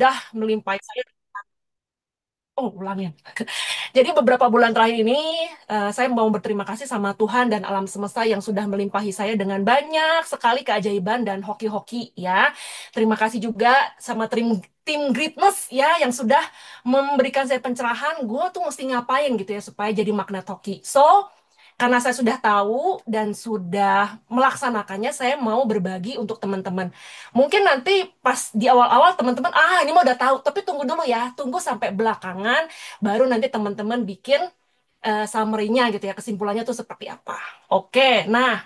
sudah melimpahi saya. Oh, ulangin. Jadi beberapa bulan terakhir ini saya mau berterima kasih sama Tuhan dan alam semesta yang sudah melimpahi saya dengan banyak sekali keajaiban dan hoki-hoki ya. Terima kasih juga sama tim tim Greatness ya yang sudah memberikan saya pencerahan. Gue tuh mesti ngapain gitu ya supaya jadi magnet hoki. So karena saya sudah tahu dan sudah melaksanakannya, saya mau berbagi untuk teman-teman. Mungkin nanti pas di awal-awal teman-teman, ini mah udah tahu, tapi tunggu dulu ya, tunggu sampai belakangan baru nanti teman-teman bikin summary-nya gitu ya, kesimpulannya tuh seperti apa. Oke, nah,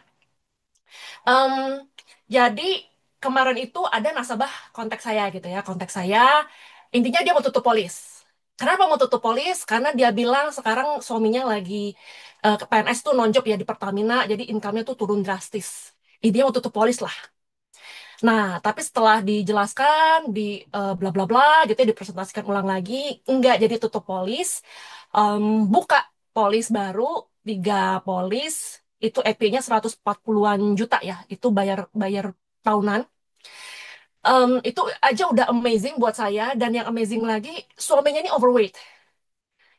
em, jadi kemarin itu ada nasabah kontak saya gitu ya, kontak saya, intinya dia mau tutup polis. Kenapa mau tutup polis? Karena dia bilang sekarang suaminya lagi PNS tuh nonjob ya di Pertamina, jadi income-nya tuh turun drastis. Dia mau tutup polis lah. Nah, tapi setelah dijelaskan, di bla bla bla gitu ya, dipresentasikan ulang lagi, enggak jadi tutup polis, em, buka polis baru, 3 polis, itu EP-nya 140-an juta ya, itu bayar bayar tahunan. Itu aja udah amazing buat saya, dan yang amazing lagi, suaminya ini overweight.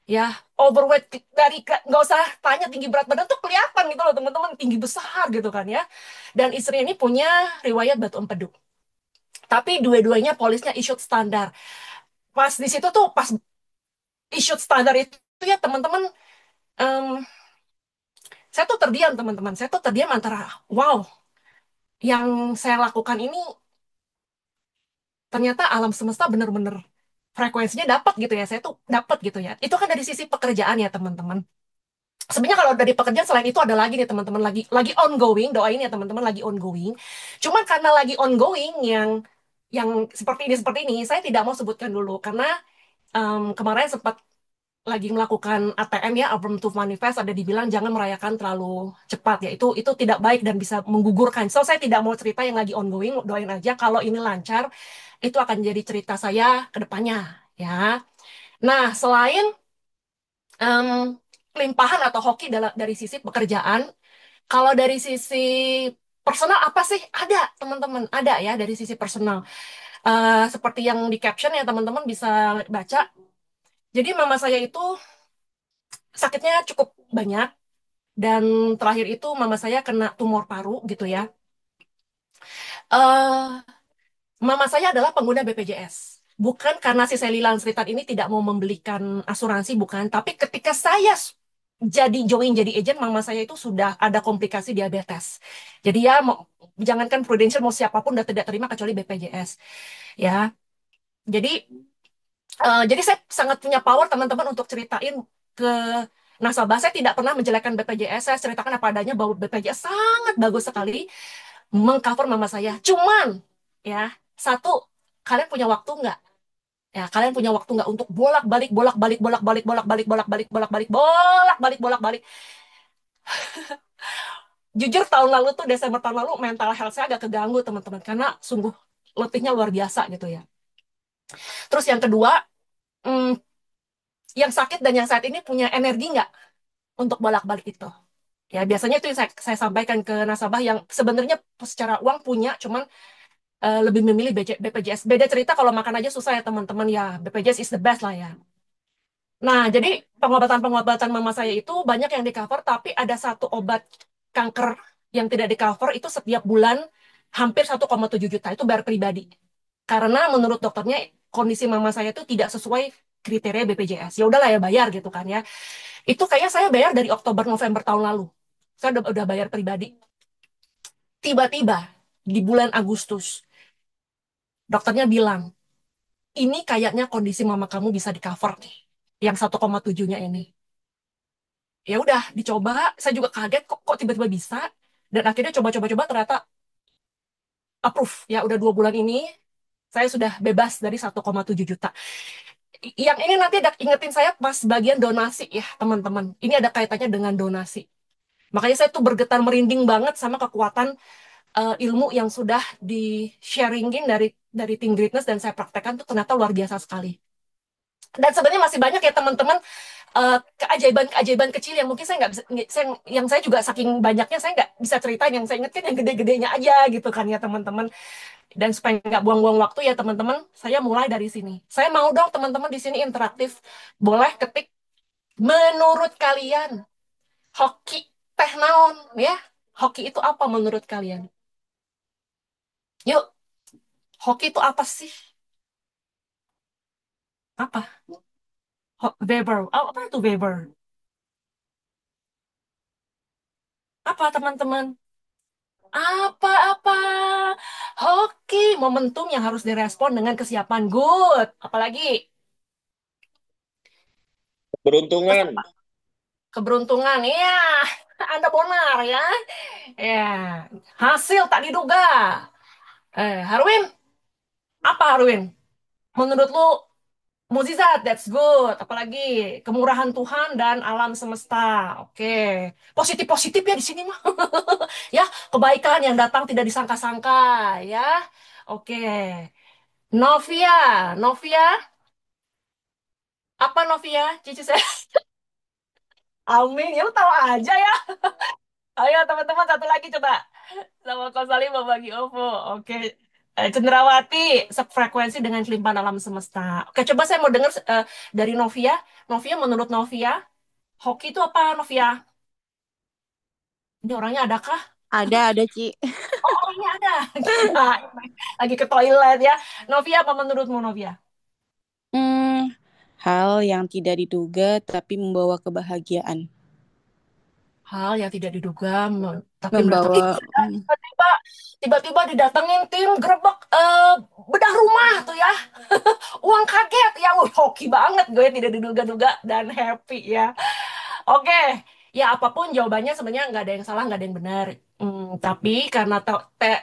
Ya, overweight dari nggak usah tanya tinggi berat badan tuh kelihatan gitu loh teman-teman, tinggi besar gitu kan ya. Dan istrinya ini punya riwayat batu empedu. Tapi dua-duanya polisnya issued standar. Pas di situ tuh pas issued standar itu ya teman-teman, em, saya tuh terdiam teman-teman. Saya tuh terdiam antara wow, yang saya lakukan ini ternyata alam semesta bener-bener frekuensinya dapat gitu ya. Saya tuh dapat gitu ya. Itu kan dari sisi pekerjaan ya teman-teman. Sebenarnya kalau dari pekerjaan selain itu ada lagi nih teman-teman, lagi ongoing, doain ya teman-teman, lagi ongoing. Cuman karena lagi ongoing yang seperti ini saya tidak mau sebutkan dulu karena kemarin sempat lagi melakukan ATM ya, Affirmative Manifest, ada dibilang jangan merayakan terlalu cepat ya, itu tidak baik dan bisa menggugurkan. So saya tidak mau cerita yang lagi ongoing, doain aja kalau ini lancar itu akan jadi cerita saya ke depannya ya. Nah, selain em, limpahan atau hoki dari sisi pekerjaan, kalau dari sisi personal apa sih? Ada, teman-teman, ada ya dari sisi personal. Seperti yang di caption ya teman-teman bisa baca. Jadi mama saya itu sakitnya cukup banyak dan terakhir itu mama saya kena tumor paru gitu ya. eh Mama saya adalah pengguna BPJS. Bukan karena si Sally Lansritan ini tidak mau membelikan asuransi, bukan. Tapi ketika saya jadi agent, mama saya itu sudah ada komplikasi diabetes. Jadi ya, jangankan Prudential, mau siapapun udah tidak terima kecuali BPJS. Ya, jadi jadi saya sangat punya power teman-teman untuk ceritain ke nasabah. Saya tidak pernah menjelekkan BPJS. Saya ceritakan apa adanya bahwa BPJS sangat bagus sekali mengcover mama saya. Cuman, ya, satu, kalian punya waktu nggak? Ya, kalian punya waktu nggak untuk bolak-balik, bolak-balik, bolak-balik, bolak-balik, bolak-balik, bolak-balik, bolak-balik, bolak-balik. Jujur tahun lalu tuh Desember tahun lalu mental health saya agak keganggu teman-teman karena sungguh letihnya luar biasa gitu ya. Terus yang kedua, hmm, yang sakit dan yang saat ini punya energi nggak untuk bolak-balik itu? Ya biasanya itu yang saya sampaikan ke nasabah yang sebenarnya secara uang punya, cuman lebih memilih BPJS. Beda cerita kalau makan aja susah ya teman-teman ya. BPJS is the best lah ya. Nah, jadi pengobatan-pengobatan mama saya itu banyak yang di cover, tapi ada satu obat kanker yang tidak di cover itu setiap bulan hampir 1,7 juta itu bayar pribadi. Karena menurut dokternya kondisi mama saya itu tidak sesuai kriteria BPJS. Ya udahlah ya bayar gitu kan ya. Itu kayaknya saya bayar dari Oktober November tahun lalu. Saya udah bayar pribadi. Tiba-tiba di bulan Agustus dokternya bilang, ini kayaknya kondisi mama kamu bisa di cover nih. Yang 1,7-nya ini. Ya udah dicoba, saya juga kaget kok tiba-tiba bisa. Dan akhirnya coba-coba-coba ternyata approve. Ya udah 2 bulan ini saya sudah bebas dari 1,7 juta. Yang ini nanti ada ingetin saya pas bagian donasi ya teman-teman. Ini ada kaitannya dengan donasi. Makanya saya tuh bergetar merinding banget sama kekuatan ilmu yang sudah di-sharingin dari tim Greatness dan saya praktekkan tuh ternyata luar biasa sekali. Dan sebenarnya masih banyak ya teman-teman keajaiban-keajaiban kecil yang mungkin saya nggak bisa, yang saya juga saking banyaknya saya nggak bisa ceritain. Yang saya ingat kan yang gede-gedenya aja gitu kan ya teman-teman. Dan supaya nggak buang-buang waktu ya teman-teman, saya mulai dari sini. Saya mau dong teman-teman di sini interaktif. Boleh ketik menurut kalian hoki teh naon ya? Hoki itu apa menurut kalian? Yuk, hoki itu apa sih? Apa? Weber. Oh, apa itu Weber? Apa teman-teman? Apa-apa? Hoki, momentum yang harus direspon dengan kesiapan. Good. Apalagi Beruntungan. keberuntungan. Iya, Anda benar ya. Ya, hasil tak diduga. Harwin, apa Harwin? Menurut lu mukjizat, that's good. Apalagi kemurahan Tuhan dan alam semesta. Oke, positif-positif ya di sini mah. Ya, kebaikan yang datang tidak disangka-sangka ya. Oke. Novia, Novia, apa Novia? Cici saya. Amin, ya lu tahu aja ya. Ayo teman-teman satu lagi coba. Sama Kau Salim membagi OVO. Oke. Cenderawati, sefrekuensi dengan kelimpahan alam semesta. Oke, coba saya mau dengar dari Novia. Novia, menurut Novia, hoki itu apa, Novia? Ini orangnya adakah? Ada, Ci. Oh, orangnya ada. Kirain lagi ke toilet ya. Novia, apa menurutmu, Novia? Hmm, hal yang tidak diduga tapi membawa kebahagiaan. Hal yang tidak diduga, tapi mendatang. Ih, Membawa tiba-tiba, tiba-tiba didatengin tim gerbek bedah rumah tuh ya. Uang kaget ya, hoki banget gue tidak diduga-duga dan happy ya. Oke, ya apapun jawabannya sebenarnya nggak ada yang salah, nggak ada yang benar. Tapi karena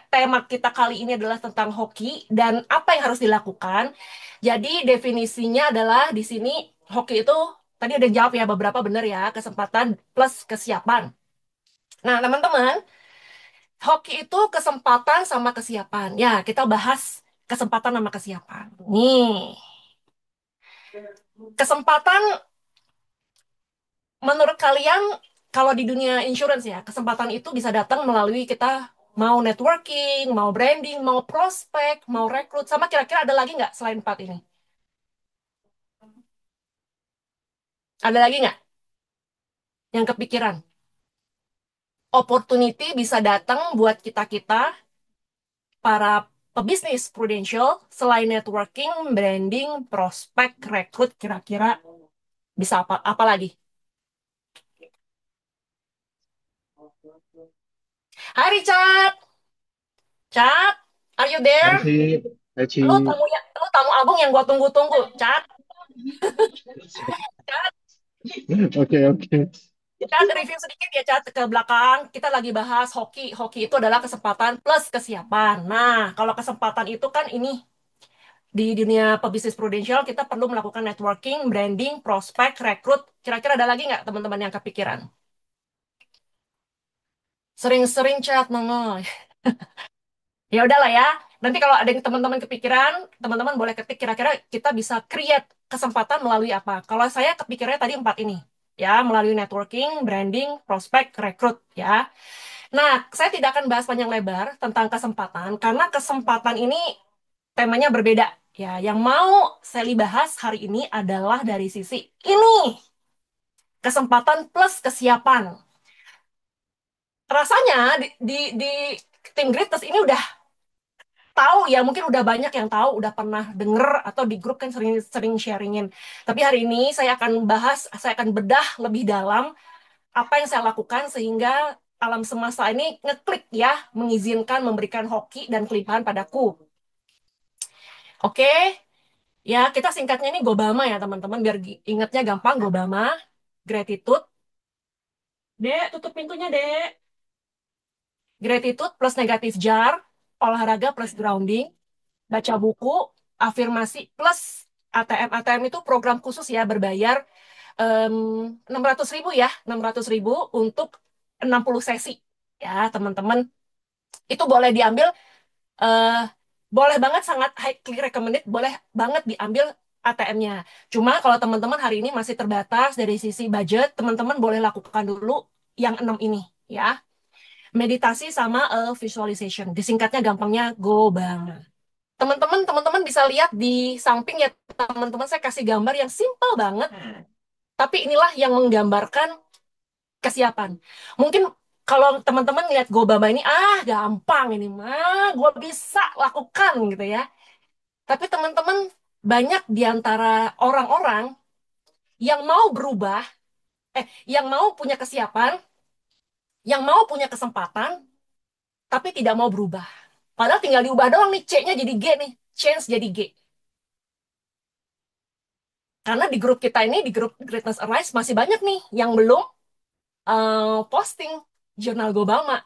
tema kita kali ini adalah tentang hoki dan apa yang harus dilakukan, jadi definisinya adalah di sini hoki itu tadi ada yang jawab ya beberapa benar ya, kesempatan plus kesiapan. Nah, teman-teman, hoki itu kesempatan sama kesiapan. Ya, kita bahas kesempatan sama kesiapan. Nih, kesempatan menurut kalian, kalau di dunia insurance ya, kesempatan itu bisa datang melalui kita mau networking, mau branding, mau prospek, mau rekrut, sama kira-kira ada lagi nggak selain empat ini? Ada lagi nggak yang kepikiran? Opportunity bisa datang buat kita-kita, para pebisnis Prudential, selain networking, branding, prospek, rekrut, kira-kira bisa apa lagi? Hai Richard, Chat, are you Hai there? Ci, hai Ci. Lu tamu agung yang gua tunggu-tunggu, Chat. Oke, oke. Cat, review sedikit ya, Cat, ke belakang. Kita lagi bahas hoki. Hoki itu adalah kesempatan plus kesiapan. Nah, kalau kesempatan itu kan ini, di dunia pebisnis Prudential, kita perlu melakukan networking, branding, prospek, rekrut. Kira-kira ada lagi nggak teman-teman yang kepikiran? Sering-sering chat, nongol. Ya udahlah ya. Nanti kalau ada yang teman-teman kepikiran, teman-teman boleh ketik kira-kira kita bisa create kesempatan melalui apa. Kalau saya kepikirannya tadi empat ini. Ya, melalui networking, branding, prospek, rekrut. Ya. Nah, saya tidak akan bahas panjang lebar tentang kesempatan karena kesempatan ini temanya berbeda. Ya, yang mau Sally bahas hari ini adalah dari sisi ini, kesempatan plus kesiapan. Rasanya di tim Greatest ini udah tahu ya, mungkin udah banyak yang tahu, udah pernah denger atau di grup kan sering-sering sharingin. Tapi hari ini saya akan bahas, saya akan bedah lebih dalam apa yang saya lakukan sehingga alam semesta ini ngeklik ya, mengizinkan memberikan hoki dan kelimpahan padaku. Oke, ya kita singkatnya ini Gobama ya teman-teman, biar ingatnya gampang Gobama, gratitude. Dek, tutup pintunya, Dek. Gratitude plus negatif jar, olahraga plus grounding, baca buku, afirmasi plus ATM. ATM itu program khusus ya, berbayar 600.000 ya, 600.000 untuk 60 sesi. Ya, teman-teman, itu boleh diambil, eh boleh banget, sangat highly recommended, boleh banget diambil ATM-nya. Cuma kalau teman-teman hari ini masih terbatas dari sisi budget, teman-teman boleh lakukan dulu yang 6 ini ya. Meditasi sama visualization. Disingkatnya gampangnya GOBAMA. Teman-teman bisa lihat di samping ya teman-teman saya kasih gambar yang simple banget. Tapi inilah yang menggambarkan kesiapan. Mungkin kalau teman-teman lihat GOBAMA ini, gampang ini mah, gue bisa lakukan gitu ya. Tapi teman-teman, banyak di antara orang-orang yang mau berubah, yang mau punya kesiapan, yang mau punya kesempatan, tapi tidak mau berubah. Padahal tinggal diubah doang nih, C-nya jadi G nih, change jadi G. Karena di grup kita ini, di grup Greatness Arise, masih banyak nih yang belum posting jurnal Gobama.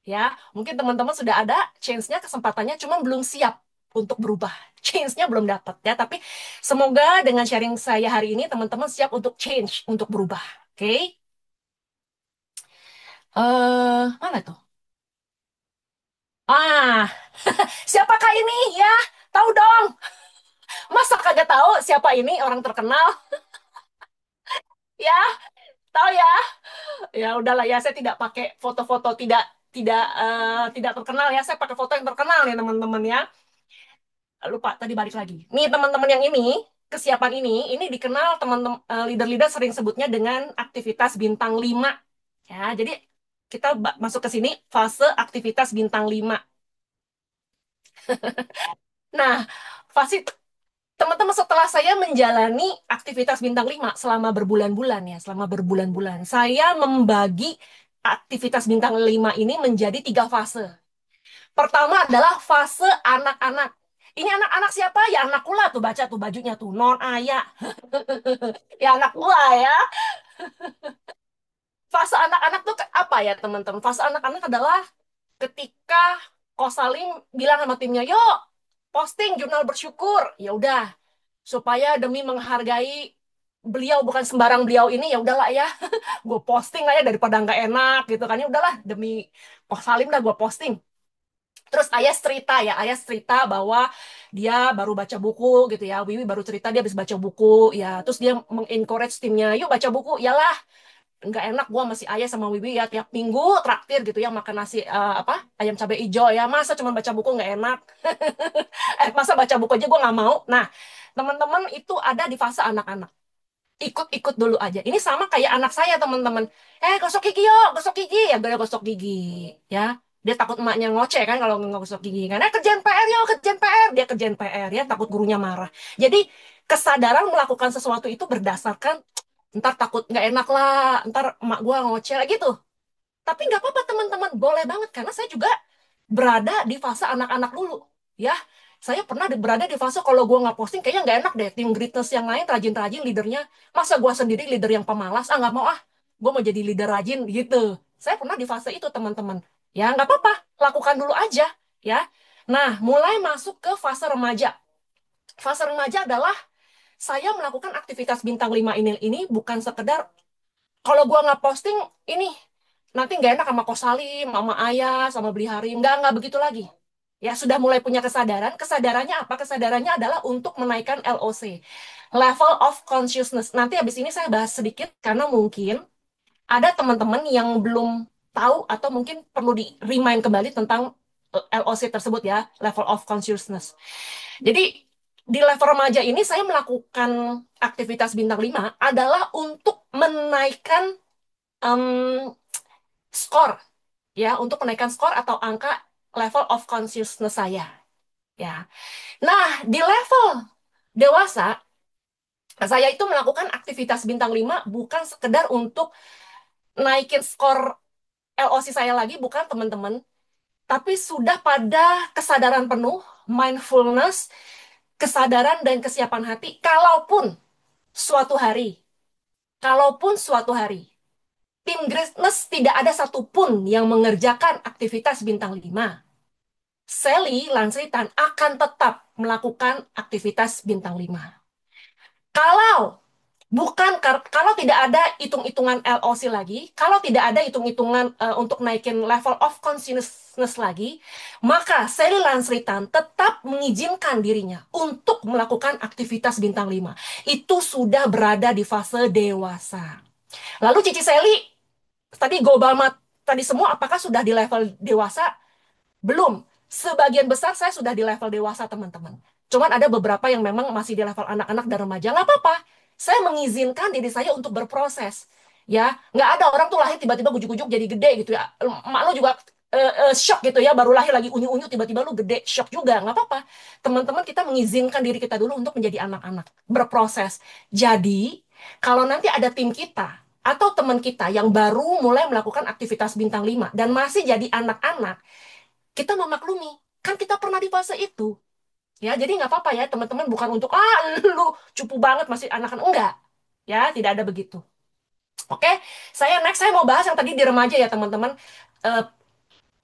Ya, mungkin teman-teman sudah ada change-nya, kesempatannya, cuma belum siap untuk berubah. Change-nya belum dapat ya, tapi semoga dengan sharing saya hari ini, teman-teman siap untuk change, untuk berubah. Oke? Mana tuh? Ah, siapakah ini ya? Tahu dong. Masa kagak tahu siapa ini orang terkenal? Ya, tahu ya. Ya udahlah ya, saya tidak pakai foto-foto tidak tidak tidak terkenal ya. Saya pakai foto yang terkenal ya teman-teman ya. Lupa tadi balik lagi. Nih teman-teman yang kesiapan ini dikenal teman-teman leader-leader sering sebutnya dengan aktivitas bintang 5. Ya, jadi kita masuk ke sini fase aktivitas bintang 5. Nah, fase teman-teman setelah saya menjalani aktivitas bintang 5 selama berbulan-bulan ya, selama berbulan-bulan, saya membagi aktivitas bintang 5 ini menjadi 3 fase. Pertama adalah fase anak-anak. Ini anak-anak siapa? Ya anakku lah tuh baca tuh bajunya tuh non ayah. Ya anak gua ya. Fase anak-anak tuh apa ya teman-teman? Fase anak-anak adalah ketika Kosalim bilang sama timnya, yuk posting jurnal bersyukur. Ya udah, supaya demi menghargai beliau bukan sembarang beliau ini ya udahlah ya, gue posting lah ya daripada nggak enak gitu kan ya udahlah demi Kosalim dah gue posting. Terus Ayas cerita ya, Ayas cerita bahwa dia baru baca buku gitu ya. Wiwi baru cerita dia habis baca buku ya. Terus dia mengencourage timnya, yuk baca buku. Yalah, nggak enak gua masih Ayas sama Wiwi ya tiap minggu traktir gitu ya makan nasi ayam cabai hijau ya. Masa cuma baca buku nggak enak? Masa baca buku aja gua nggak mau. Nah, teman-teman itu ada di fase anak-anak. Ikut-ikut dulu aja. Ini sama kayak anak saya teman-teman. Gosok gigi yuk, gosok gigi ya, gue gosok gigi ya. Dia takut emaknya ngoceh kan kalau nggak gosok gigi kan. Kerjaan PR yuk, kerjaan PR. Dia kerjaan PR ya, takut gurunya marah. Jadi kesadaran melakukan sesuatu itu berdasarkan ntar takut nggak enak lah, ntar emak gua ngoceh lah gitu. Tapi nggak apa-apa teman-teman, boleh banget karena saya juga berada di fase anak-anak dulu. Ya, saya pernah berada di fase kalau gue nggak posting kayaknya nggak enak deh. Tim greatness yang lain rajin-rajin leadernya. Masa gue sendiri leader yang pemalas? Nggak mau ah. Gue mau jadi leader rajin gitu. Saya pernah di fase itu teman-teman. Ya nggak apa-apa, lakukan dulu aja. Ya. Nah, mulai masuk ke fase remaja. Fase remaja adalah saya melakukan aktivitas bintang 5 ini bukan sekedar kalau gua nggak posting ini nanti nggak enak sama Kosalim, sama Ayah, sama Beli Harim, nggak begitu lagi. Ya sudah mulai punya kesadaran. Kesadarannya apa? Kesadarannya adalah untuk menaikkan LOC, level of consciousness. Nanti habis ini saya bahas sedikit karena mungkin ada teman-teman yang belum tahu atau mungkin perlu di remind kembali tentang LOC tersebut ya, level of consciousness. Jadi di level remaja ini saya melakukan aktivitas bintang 5 adalah untuk menaikkan em, skor ya, untuk menaikkan skor atau angka level of consciousness saya ya. Nah, di level dewasa saya itu melakukan aktivitas bintang 5 bukan sekedar untuk naikin skor LOC saya lagi, bukan teman-teman, tapi sudah pada kesadaran penuh, mindfulness, kesadaran dan kesiapan hati suatu hari suatu hari tim greatness tidak ada satupun yang mengerjakan aktivitas bintang 5, Sally Lansritan akan tetap melakukan aktivitas bintang 5. Kalau Bukan, kalau tidak ada hitung-hitungan LOC lagi, kalau tidak ada hitung-hitungan untuk naikin level of consciousness lagi, maka Sally Lansritan tetap mengizinkan dirinya untuk melakukan aktivitas bintang 5. Itu sudah berada di fase dewasa. Lalu Cici Sally, tadi global tadi semua apakah sudah di level dewasa? Belum. Sebagian besar saya sudah di level dewasa, teman-teman. Cuman ada beberapa yang memang masih di level anak-anak dan remaja. Nggak apa-apa. Saya mengizinkan diri saya untuk berproses. Ya, nggak ada orang tuh lahir tiba-tiba ujuk-ujuk jadi gede gitu ya. Mak lo juga shock gitu ya, baru lahir lagi unyu-unyu tiba-tiba lu gede, shock juga. Nggak apa-apa. Teman-teman, kita mengizinkan diri kita dulu untuk menjadi anak-anak, berproses. Jadi, kalau nanti ada tim kita atau teman kita yang baru mulai melakukan aktivitas bintang 5 dan masih jadi anak-anak, kita memaklumi. Kan kita pernah di fase itu. Ya, jadi nggak apa-apa ya, teman-teman. Bukan untuk, lu cupu banget masih anak-anak. Enggak. Ya, tidak ada begitu. Oke, saya mau bahas yang tadi di remaja ya, teman-teman. Eh,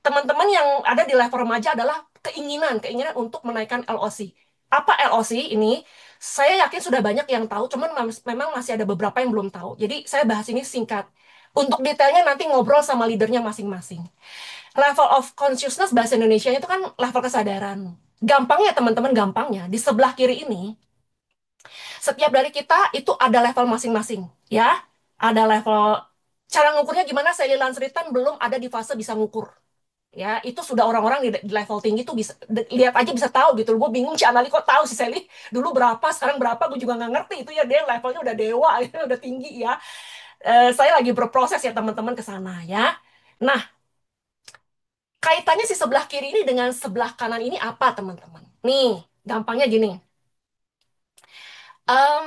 Teman-teman yang ada di level remaja adalah keinginan untuk menaikkan LOC. Apa LOC ini? Saya yakin sudah banyak yang tahu, cuman memang masih ada beberapa yang belum tahu. Jadi saya bahas ini singkat. Untuk detailnya nanti ngobrol sama leadernya masing-masing. Level of consciousness bahasa Indonesia itu kan level kesadaran. Gampangnya teman-teman, gampangnya di sebelah kiri ini, setiap dari kita itu ada level masing-masing, ya. Ada level, cara ngukurnya gimana? Saya Lansritan belum ada di fase bisa ngukur. Ya, itu sudah orang-orang di level tinggi tuh bisa lihat aja bisa tahu gitu. Gue bingung si Anali kok tahu si Sally dulu berapa, sekarang berapa, gue juga nggak ngerti itu ya, dia levelnya udah dewa, ya, udah tinggi ya. Saya lagi berproses ya teman-teman ke sana ya. Nah, kaitannya si sebelah kiri ini dengan sebelah kanan ini apa, teman-teman? Nih, gampangnya gini. Em,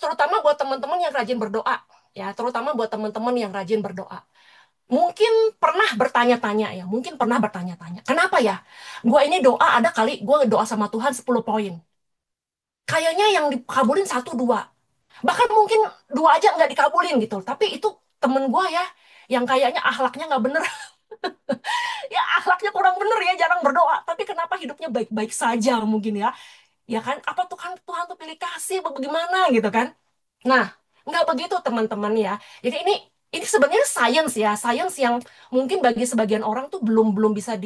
terutama buat teman-teman yang rajin berdoa, ya, terutama buat teman-teman yang rajin berdoa. Mungkin pernah bertanya-tanya ya, mungkin pernah bertanya-tanya. Kenapa ya? Gue ini doa ada kali, gue doa sama Tuhan 10 poin. Kayaknya yang dikabulin satu dua. Bahkan mungkin dua aja nggak dikabulin gitu. Tapi itu temen gue ya, yang kayaknya akhlaknya nggak bener. Ya akhlaknya kurang bener ya, jarang berdoa. Tapi kenapa hidupnya baik-baik saja mungkin ya. Ya kan, apa tuh kan Tuhan tuh pilih kasih, apa bagaimana gitu kan. Nah, nggak begitu teman-teman ya. Jadi ini sebenarnya science ya, science yang mungkin bagi sebagian orang tuh belum belum bisa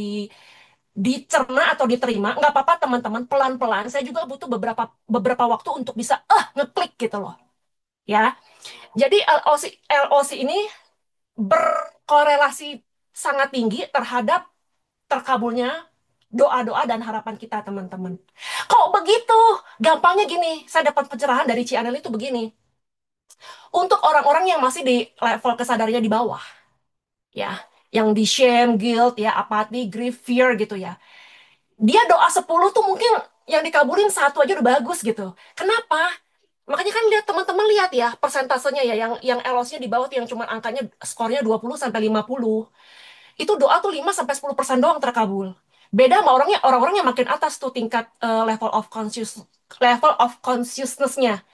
dicerna atau diterima. Nggak apa-apa teman-teman, pelan-pelan. Saya juga butuh beberapa beberapa waktu untuk bisa ngeklik gitu loh. Ya. Jadi LOC ini berkorelasi sangat tinggi terhadap terkabulnya doa-doa dan harapan kita, teman-teman. Kok begitu? Gampangnya gini, saya dapat pencerahan dari Ci Anel itu begini. Untuk orang-orang yang masih di level kesadarannya di bawah, ya, yang di shame, guilt, ya, apati, grief, fear gitu ya. Dia doa 10 tuh mungkin yang dikabulin satu aja udah bagus gitu. Kenapa? Makanya kan lihat teman-teman, lihat ya persentasenya ya, yang LOC-nya di bawah tuh yang cuma angkanya skornya 20 sampai 50. Itu doa tuh 5 sampai 10% doang terkabul. Beda sama orang-orang yang makin atas tuh tingkat level of consciousness-nya.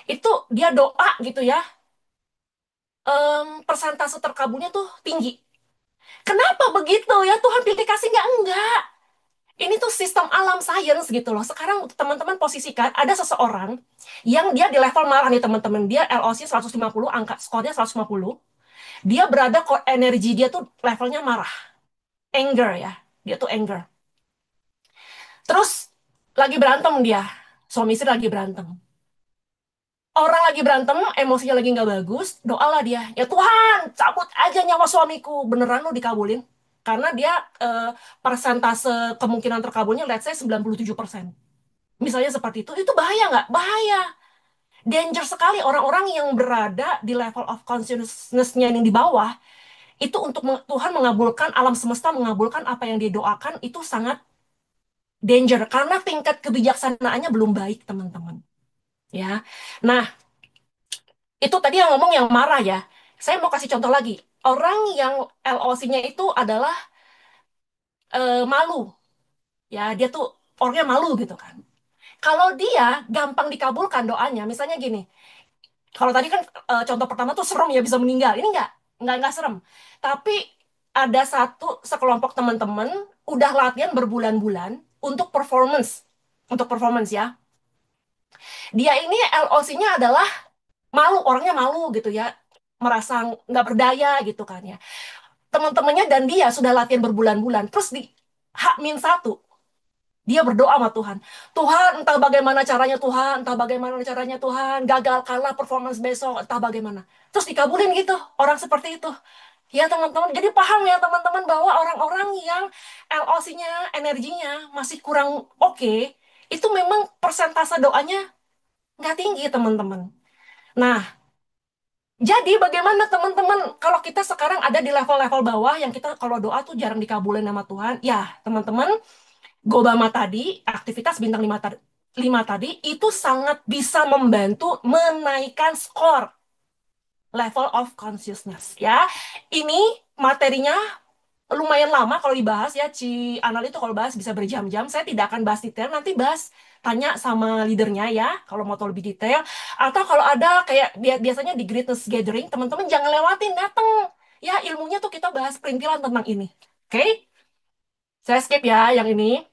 Itu dia doa gitu ya, persentase terkabulnya tuh tinggi. Kenapa begitu ya? Tuhan pilih kasih nggak? Enggak. Ini tuh sistem alam sains gitu loh. Sekarang teman-teman posisikan ada seseorang yang dia di level marah nih teman-teman. Dia LOC 150, angka skornya 150. Dia berada kok energi dia tuh levelnya marah. Anger ya. Dia tuh anger. Terus lagi berantem dia. Suami istri lagi berantem. Orang lagi berantem, emosinya lagi nggak bagus, doalah dia. Ya Tuhan, cabut aja nyawa suamiku. Beneran lo dikabulin. Karena dia persentase kemungkinan terkabulnya, let's say 97%. Misalnya seperti itu bahaya nggak? Bahaya. Danger sekali orang-orang yang berada di level of consciousness-nya yang di bawah, itu untuk Tuhan mengabulkan, alam semesta mengabulkan apa yang didoakan, itu sangat danger. Karena tingkat kebijaksanaannya belum baik, teman-teman. Ya, nah, itu tadi yang ngomong yang marah ya. Saya mau kasih contoh lagi. Orang yang LOC-nya itu adalah malu. Ya, dia tuh orangnya malu gitu kan. Kalau dia gampang dikabulkan doanya, misalnya gini. Kalau tadi kan contoh pertama tuh serem ya bisa meninggal. Ini enggak serem. Tapi ada sekelompok teman-teman udah latihan berbulan-bulan untuk performance. Untuk performance ya. Dia ini LOC-nya adalah malu, orangnya malu gitu ya, merasa nggak berdaya gitu kan ya. Teman-temannya dan dia sudah latihan berbulan-bulan, terus di H-1 dia berdoa sama Tuhan. Tuhan, entah bagaimana caranya Tuhan, entah bagaimana caranya Tuhan, gagal kalah performance besok, entah bagaimana. Terus dikabulin gitu, orang seperti itu. Ya teman-teman, jadi paham ya teman-teman bahwa orang-orang yang LOC-nya, energinya masih kurang oke, itu memang persentase doanya nggak tinggi teman-teman. Nah, jadi bagaimana teman-teman kalau kita sekarang ada di level-level bawah yang kita kalau doa tuh jarang dikabulin sama Tuhan, ya teman-teman, Gobama tadi, aktivitas bintang 5 tadi, 5 tadi itu sangat bisa membantu menaikkan skor level of consciousness ya. Ini materinya lumayan lama kalau dibahas ya. Ci Anal itu kalau bahas bisa berjam-jam. Saya tidak akan bahas detail, nanti bahas tanya sama leadernya ya kalau mau tahu lebih detail. Atau kalau ada kayak biasanya di greatness gathering, teman-teman jangan lewatin, datang. Ya ilmunya tuh kita bahas perintilan tentang ini. Oke? Saya skip ya yang ini.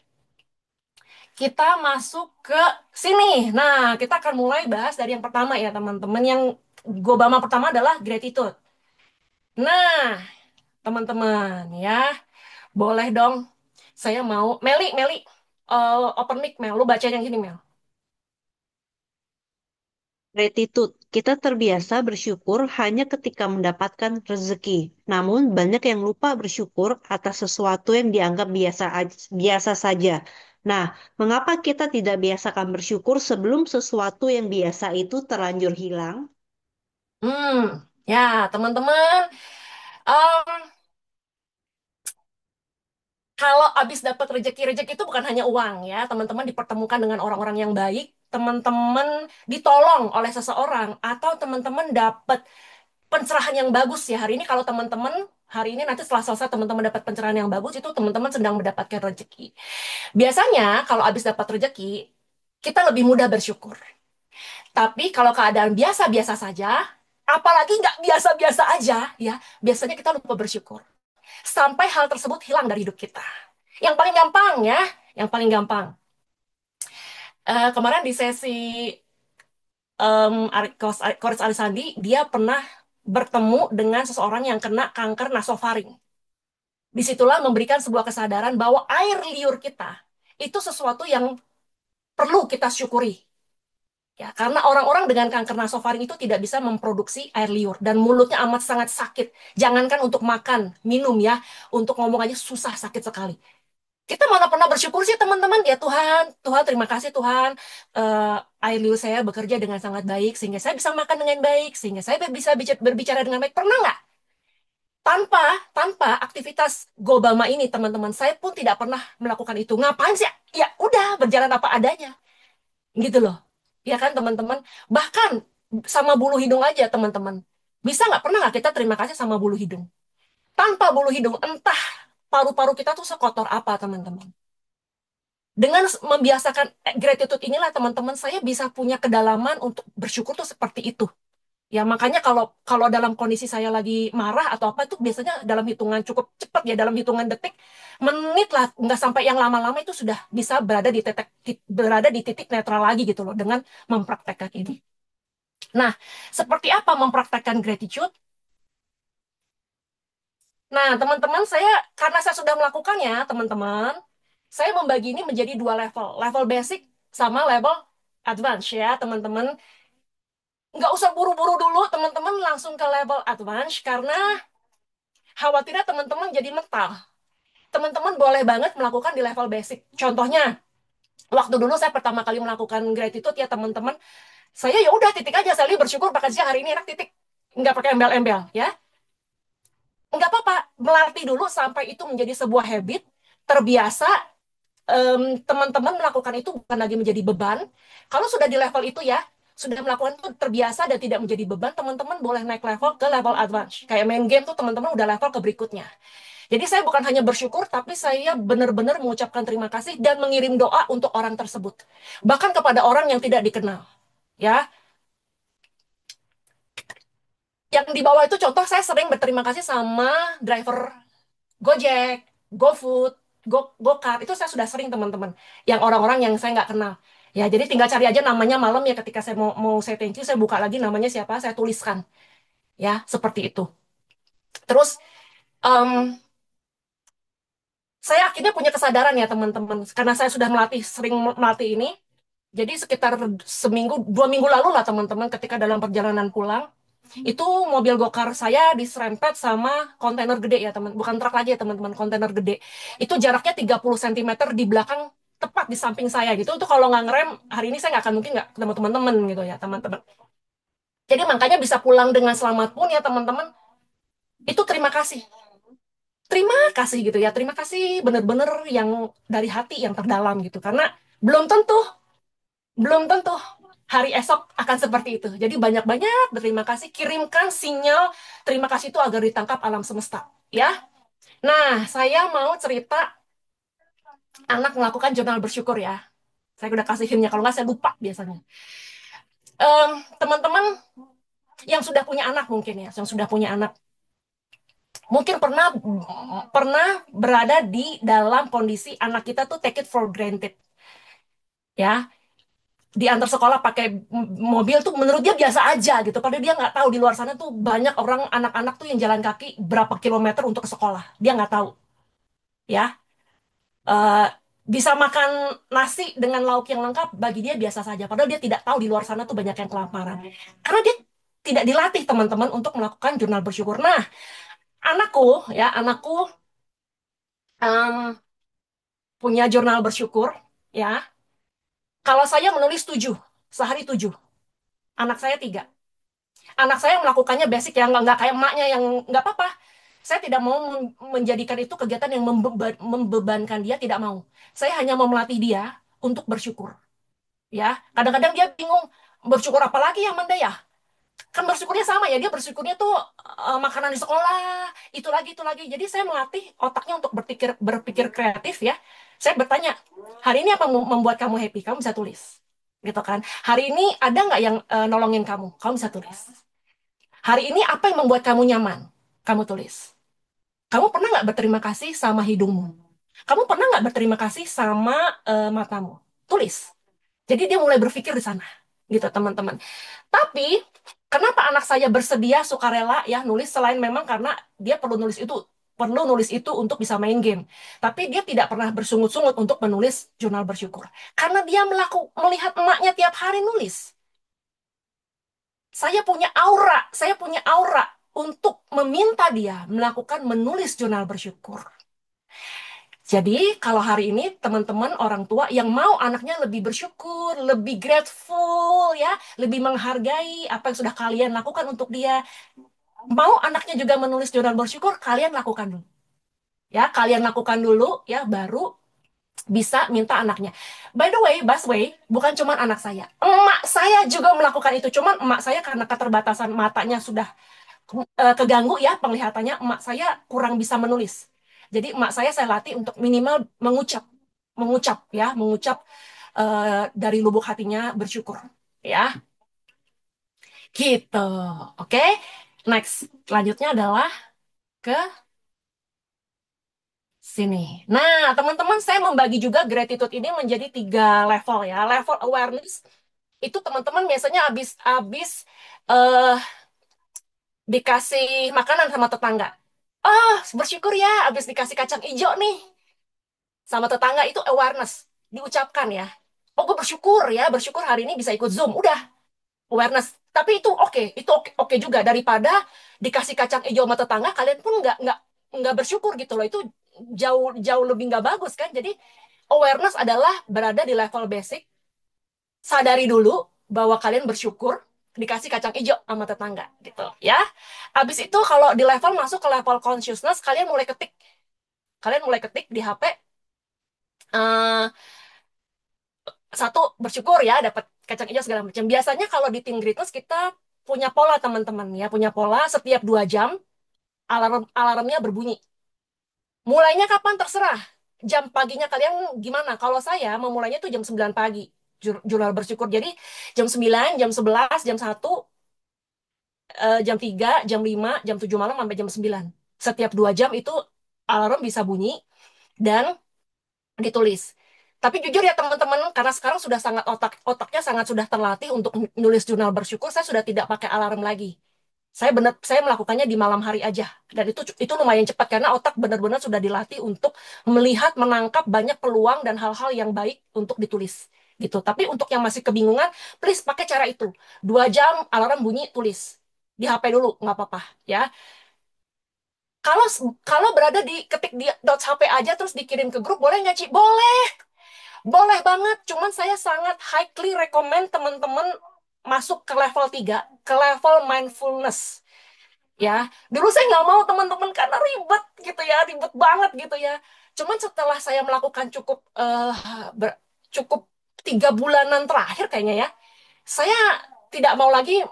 Kita masuk ke sini. Nah, kita akan mulai bahas dari yang pertama ya, teman-teman. Yang Gobama pertama adalah gratitude. Nah, teman-teman ya, boleh dong. Saya mau, Meli, open mic Mel. Lu baca yang gini Mel. Gratitude. Kita terbiasa bersyukur hanya ketika mendapatkan rezeki. Namun, banyak yang lupa bersyukur atas sesuatu yang dianggap biasa saja. Nah, mengapa kita tidak biasakan bersyukur sebelum sesuatu yang biasa itu terlanjur hilang? Ya teman-teman. em, Kalau abis dapat rezeki itu bukan hanya uang ya, teman-teman dipertemukan dengan orang-orang yang baik, teman-teman ditolong oleh seseorang, atau teman-teman dapat pencerahan yang bagus ya hari ini. Kalau teman-teman hari ini nanti setelah selesai teman-teman dapat pencerahan yang bagus, itu teman-teman sedang mendapatkan rezeki. Biasanya kalau abis dapat rezeki, kita lebih mudah bersyukur. Tapi kalau keadaan biasa-biasa saja, apalagi nggak biasa-biasa aja, ya biasanya kita lupa bersyukur. Sampai hal tersebut hilang dari hidup kita. Yang paling gampang ya, yang paling gampang. Kemarin di sesi Coach Arisandi, dia pernah bertemu dengan seseorang yang kena kanker nasofaring. Disitulah memberikan sebuah kesadaran bahwa air liur kita itu sesuatu yang perlu kita syukuri. Ya, karena orang-orang dengan kanker nasofaring itu tidak bisa memproduksi air liur dan mulutnya amat sangat sakit. Jangankan untuk makan, minum ya, untuk ngomong aja susah, sakit sekali. Kita mana pernah bersyukur sih teman-teman, ya Tuhan, Tuhan terima kasih Tuhan, air liur saya bekerja dengan sangat baik sehingga saya bisa makan dengan baik, sehingga saya bisa berbicara dengan baik. Pernah nggak? Tanpa tanpa aktivitas Gobama ini teman-teman, saya pun tidak pernah melakukan itu. Ngapain sih? Ya udah berjalan apa adanya, gitu loh. Ya kan teman-teman? Bahkan sama bulu hidung aja teman-teman. Bisa nggak pernah nggak kita terima kasih sama bulu hidung? Tanpa bulu hidung, entah paru-paru kita tuh sekotor apa teman-teman. Dengan membiasakan gratitude inilah teman-teman saya bisa punya kedalaman untuk bersyukur tuh seperti itu. Ya makanya kalau kalau dalam kondisi saya lagi marah atau apa itu biasanya dalam hitungan cukup cepat ya, dalam hitungan detik, menit lah, nggak sampai yang lama-lama itu sudah bisa berada di titik netral lagi gitu loh dengan mempraktekkan ini. Nah, seperti apa mempraktekkan gratitude? Nah, teman-teman saya karena saya sudah melakukannya, teman-teman, saya membagi ini menjadi dua level, level basic sama level advance ya, teman-teman. Nggak usah buru-buru dulu, teman-teman langsung ke level advance karena khawatirnya teman-teman jadi mental. Teman-teman boleh banget melakukan di level basic. Contohnya, waktu dulu saya pertama kali melakukan gratitude ya teman-teman, saya ya udah titik aja, saya bersyukur makan siang hari ini enak titik. Nggak pakai embel-embel ya. Nggak apa-apa, melatih dulu sampai itu menjadi sebuah habit, terbiasa, teman-teman melakukan itu bukan lagi menjadi beban. Kalau sudah di level itu ya, sudah melakukan itu terbiasa dan tidak menjadi beban, teman-teman boleh naik level ke level advance. Kayak main game tuh teman-teman udah level ke berikutnya. Jadi saya bukan hanya bersyukur, tapi saya benar-benar mengucapkan terima kasih dan mengirim doa untuk orang tersebut. Bahkan kepada orang yang tidak dikenal. Ya, yang di bawah itu contoh saya sering berterima kasih sama driver Gojek, GoFood, GoCar, itu saya sudah sering teman-teman. Yang orang-orang yang saya nggak kenal. Ya, jadi tinggal cari aja namanya malam ya ketika saya mau saya thank you, saya buka lagi namanya siapa, saya tuliskan. Ya, seperti itu. Terus em, saya akhirnya punya kesadaran ya teman-teman, karena saya sudah sering melatih ini. Jadi sekitar seminggu, 2 minggu lalu lah teman-teman, ketika dalam perjalanan pulang, itu mobil gokar saya diserempet sama kontainer gede ya teman, bukan truk lagi ya teman-teman, kontainer gede. Itu jaraknya 30 cm di belakang, tepat di samping saya gitu. Itu kalau nggak ngerem, hari ini saya nggak akan mungkin nggak ketemu teman-teman gitu ya teman-teman. Jadi makanya bisa pulang dengan selamat pun ya teman-teman, itu terima kasih. Terima kasih gitu ya, terima kasih bener-bener yang dari hati yang terdalam gitu. Karena belum tentu, belum tentu hari esok akan seperti itu. Jadi banyak-banyak berterima kasih, kirimkan sinyal terima kasih itu agar ditangkap alam semesta. Ya, nah saya mau cerita anak melakukan jurnal bersyukur ya. Saya udah kasih filmnya, kalau nggak saya lupa biasanya. Teman-teman yang sudah punya anak mungkin ya, yang sudah punya anak, mungkin pernah pernah berada di dalam kondisi anak kita tuh take it for granted. Ya, diantar sekolah pakai mobil tuh menurut dia biasa aja gitu. Padahal dia nggak tahu di luar sana tuh banyak orang anak-anak tuh yang jalan kaki berapa kilometer untuk ke sekolah. Dia nggak tahu, ya. Eh, bisa makan nasi dengan lauk yang lengkap bagi dia biasa saja. Padahal dia tidak tahu di luar sana tuh banyak yang kelaparan. Karena dia tidak dilatih teman-teman untuk melakukan jurnal bersyukur. Nah, anakku em, punya jurnal bersyukur, ya. Kalau saya menulis 7, sehari 7. Anak saya 3. Anak saya melakukannya basic yang nggak kayak emaknya yang nggak apa-apa. Saya tidak mau menjadikan itu kegiatan yang membebankan dia, tidak mau. Saya hanya mau melatih dia untuk bersyukur. Ya, kadang-kadang dia bingung bersyukur apa lagi ya Manda ya. Kan bersyukurnya sama ya, dia bersyukurnya tuh makanan di sekolah, itu lagi. Jadi saya melatih otaknya untuk berpikir berpikir kreatif ya. Saya bertanya, hari ini apa membuat kamu happy? Kamu bisa tulis, gitu kan. Hari ini ada nggak yang nolongin kamu? Kamu bisa tulis. Hari ini apa yang membuat kamu nyaman? Kamu tulis. Kamu pernah nggak berterima kasih sama hidungmu? Kamu pernah nggak berterima kasih sama matamu? Tulis. Jadi dia mulai berpikir di sana, gitu teman-teman. Tapi kenapa anak saya bersedia sukarela ya nulis, selain memang karena dia perlu nulis itu untuk bisa main game. Tapi dia tidak pernah bersungut-sungut untuk menulis jurnal bersyukur. Karena dia melihat emaknya tiap hari nulis. Saya punya aura untuk meminta dia melakukan menulis jurnal bersyukur. Jadi, kalau hari ini teman-teman orang tua yang mau anaknya lebih bersyukur, lebih grateful ya, lebih menghargai apa yang sudah kalian lakukan untuk dia, mau anaknya juga menulis jurnal bersyukur, kalian lakukan dulu. Ya, kalian lakukan dulu ya, baru bisa minta anaknya. By the way, Baswe, bukan cuma anak saya. Emak saya juga melakukan itu. Cuman emak saya karena keterbatasan matanya sudah keganggu ya penglihatannya, emak saya kurang bisa menulis. Jadi emak saya latih untuk minimal mengucap dari lubuk hatinya bersyukur, ya, gitu. Oke, next, selanjutnya adalah ke sini. Nah, teman-teman, saya membagi juga gratitude ini menjadi 3 level ya. Level awareness itu teman-teman biasanya habis eh, dikasih makanan sama tetangga. Oh, bersyukur ya, habis dikasih kacang hijau nih sama tetangga, itu awareness, diucapkan ya. Oh, gue bersyukur ya, bersyukur hari ini bisa ikut Zoom. Udah, awareness. Tapi itu oke, itu oke juga daripada dikasih kacang hijau sama tetangga, kalian pun nggak bersyukur gitu loh. Itu jauh jauh lebih nggak bagus kan. Jadi awareness adalah berada di level basic. Sadari dulu bahwa kalian bersyukur dikasih kacang hijau sama tetangga gitu ya. Habis itu kalau di level masuk ke level consciousness, kalian mulai ketik di HP. eh Satu, bersyukur ya dapat kacang hijau segala macam. Biasanya kalau di tim Greatness kita punya pola teman-teman ya, punya pola setiap 2 jam alarmnya berbunyi. Mulainya kapan terserah. Jam paginya kalian gimana? Kalau saya memulainya tuh jam 9 pagi. Jurnal bersyukur. Jadi jam 9, jam 11, jam 1, jam 3, jam 5, jam 7 malam sampai jam 9. Setiap 2 jam itu alarm bisa bunyi dan ditulis. Tapi jujur ya teman-teman, karena sekarang sudah sangat otaknya sangat sudah terlatih untuk nulis jurnal bersyukur, saya sudah tidak pakai alarm lagi. Saya melakukannya di malam hari aja, dan itu lumayan cepat karena otak benar-benar sudah dilatih untuk melihat, menangkap banyak peluang dan hal-hal yang baik untuk ditulis gitu. Tapi untuk yang masih kebingungan, please pakai cara itu. 2 jam alarm bunyi, tulis di HP dulu, nggak apa-apa ya. Kalau kalau berada di ketik di notes HP aja terus dikirim ke grup, boleh nggak Ci? Boleh, boleh banget. Cuman saya sangat highly recommend teman-teman masuk ke level 3, ke level mindfulness. Ya, dulu saya nggak mau teman-teman karena ribet gitu ya, ribet banget gitu ya. Cuman setelah saya melakukan cukup 3 bulanan terakhir kayaknya ya, saya tidak mau lagi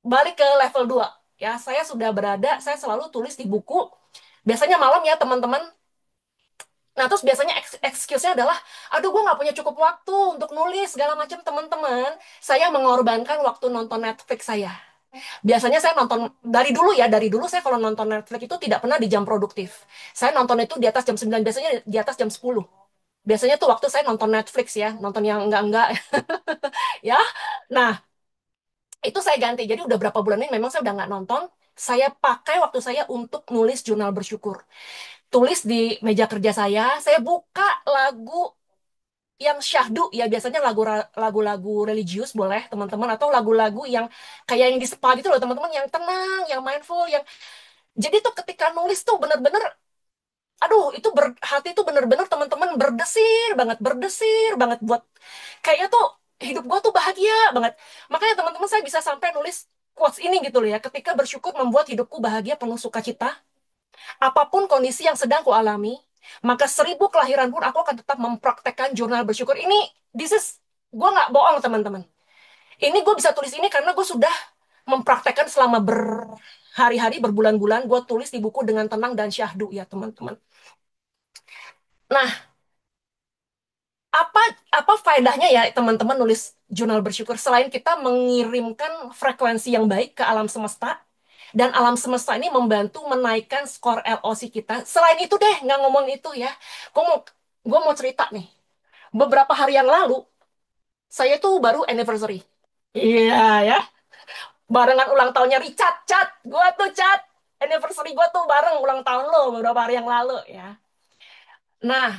balik ke level 2. Ya, saya selalu tulis di buku. Biasanya malam ya teman-teman. Nah, terus biasanya excuse-nya adalah, aduh gue nggak punya cukup waktu untuk nulis segala macam teman-teman. Saya mengorbankan waktu nonton Netflix saya. Biasanya saya nonton dari dulu saya kalau nonton Netflix itu tidak pernah di jam produktif. Saya nonton itu di atas jam 9, biasanya di atas jam 10. Biasanya tuh waktu saya nonton Netflix ya, nonton yang enggak-enggak ya. Nah, itu saya ganti. Jadi udah berapa bulan ini memang saya udah nggak nonton. Saya pakai waktu saya untuk nulis jurnal bersyukur. Tulis di meja kerja saya buka lagu yang syahdu ya, biasanya lagu-lagu religius boleh teman-teman, atau lagu-lagu yang kayak yang di spa gitu loh teman-teman, yang tenang, yang mindful, yang jadi tuh ketika nulis tuh bener-bener, aduh itu hati tuh bener-bener teman-teman berdesir banget buat kayaknya tuh hidup gue tuh bahagia banget. Makanya teman-teman saya bisa sampai nulis quotes ini gitu loh ya, ketika bersyukur membuat hidupku bahagia penuh sukacita. Apapun kondisi yang sedang kualami, maka 1.000 kelahiran pun aku akan tetap mempraktekkan jurnal bersyukur. Gue nggak bohong teman-teman. Ini gue bisa tulis ini karena gue sudah mempraktekkan selama berhari-hari, berbulan-bulan. Gue tulis di buku dengan tenang dan syahdu ya teman-teman. Nah, apa apa faedahnya ya teman-teman nulis jurnal bersyukur selain kita mengirimkan frekuensi yang baik ke alam semesta, dan alam semesta ini membantu menaikkan skor LOC kita. Selain itu deh, nggak ngomong itu ya, gue mau gue mau cerita nih. Beberapa hari yang lalu saya tuh baru anniversary. Iya ya, barengan ulang tahunnya Richard. Gue tuh anniversary gue tuh bareng ulang tahun lo beberapa hari yang lalu ya. Nah,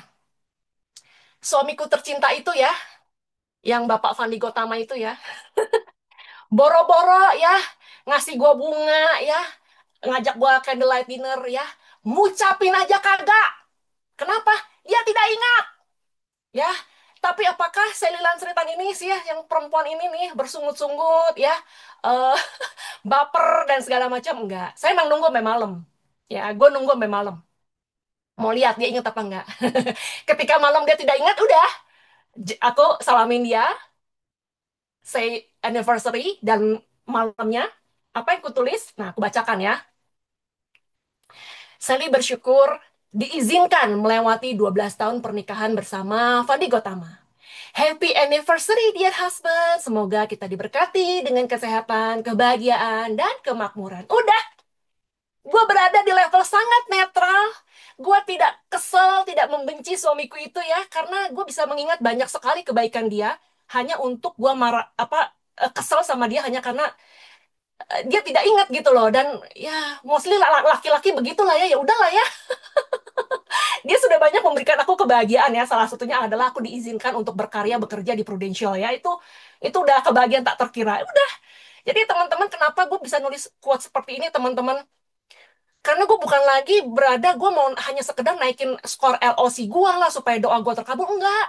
suamiku tercinta itu ya, yang Bapak Fandi Gotama itu ya, boro-boro ya ngasih gua bunga ya, ngajak gua candlelight dinner ya, ngucapin aja kagak. Kenapa? Dia tidak ingat ya. Tapi apakah Selilan Seritan ini sih ya, yang perempuan ini nih bersungut-sungut ya, eh baper dan segala macam? Enggak, saya emang nunggu sampai malam ya, gue nunggu sampai malam mau lihat dia ingat apa enggak. Ketika malam dia tidak ingat, udah aku salamin dia, say anniversary, dan malamnya apa yang kutulis? Nah, aku bacakan ya. Sally bersyukur diizinkan melewati 12 tahun pernikahan bersama Fandi Gotama. Happy anniversary dear husband. Semoga kita diberkati dengan kesehatan, kebahagiaan, dan kemakmuran. Udah, gue berada di level sangat netral. Gue tidak kesel, tidak membenci suamiku itu ya, karena gue bisa mengingat banyak sekali kebaikan dia. Hanya untuk gue marah kesel sama dia hanya karena dia tidak ingat gitu loh. Dan ya mostly laki-laki begitulah ya, ya udahlah ya. Dia sudah banyak memberikan aku kebahagiaan ya. Salah satunya adalah aku diizinkan untuk berkarya, bekerja di Prudential ya. Itu udah kebahagiaan tak terkira. Udah. Jadi teman-teman, kenapa gue bisa nulis quote seperti ini teman-teman? Karena gue bukan lagi gue mau hanya sekedar naikin skor LOC gue lah supaya doa gue terkabul. Enggak.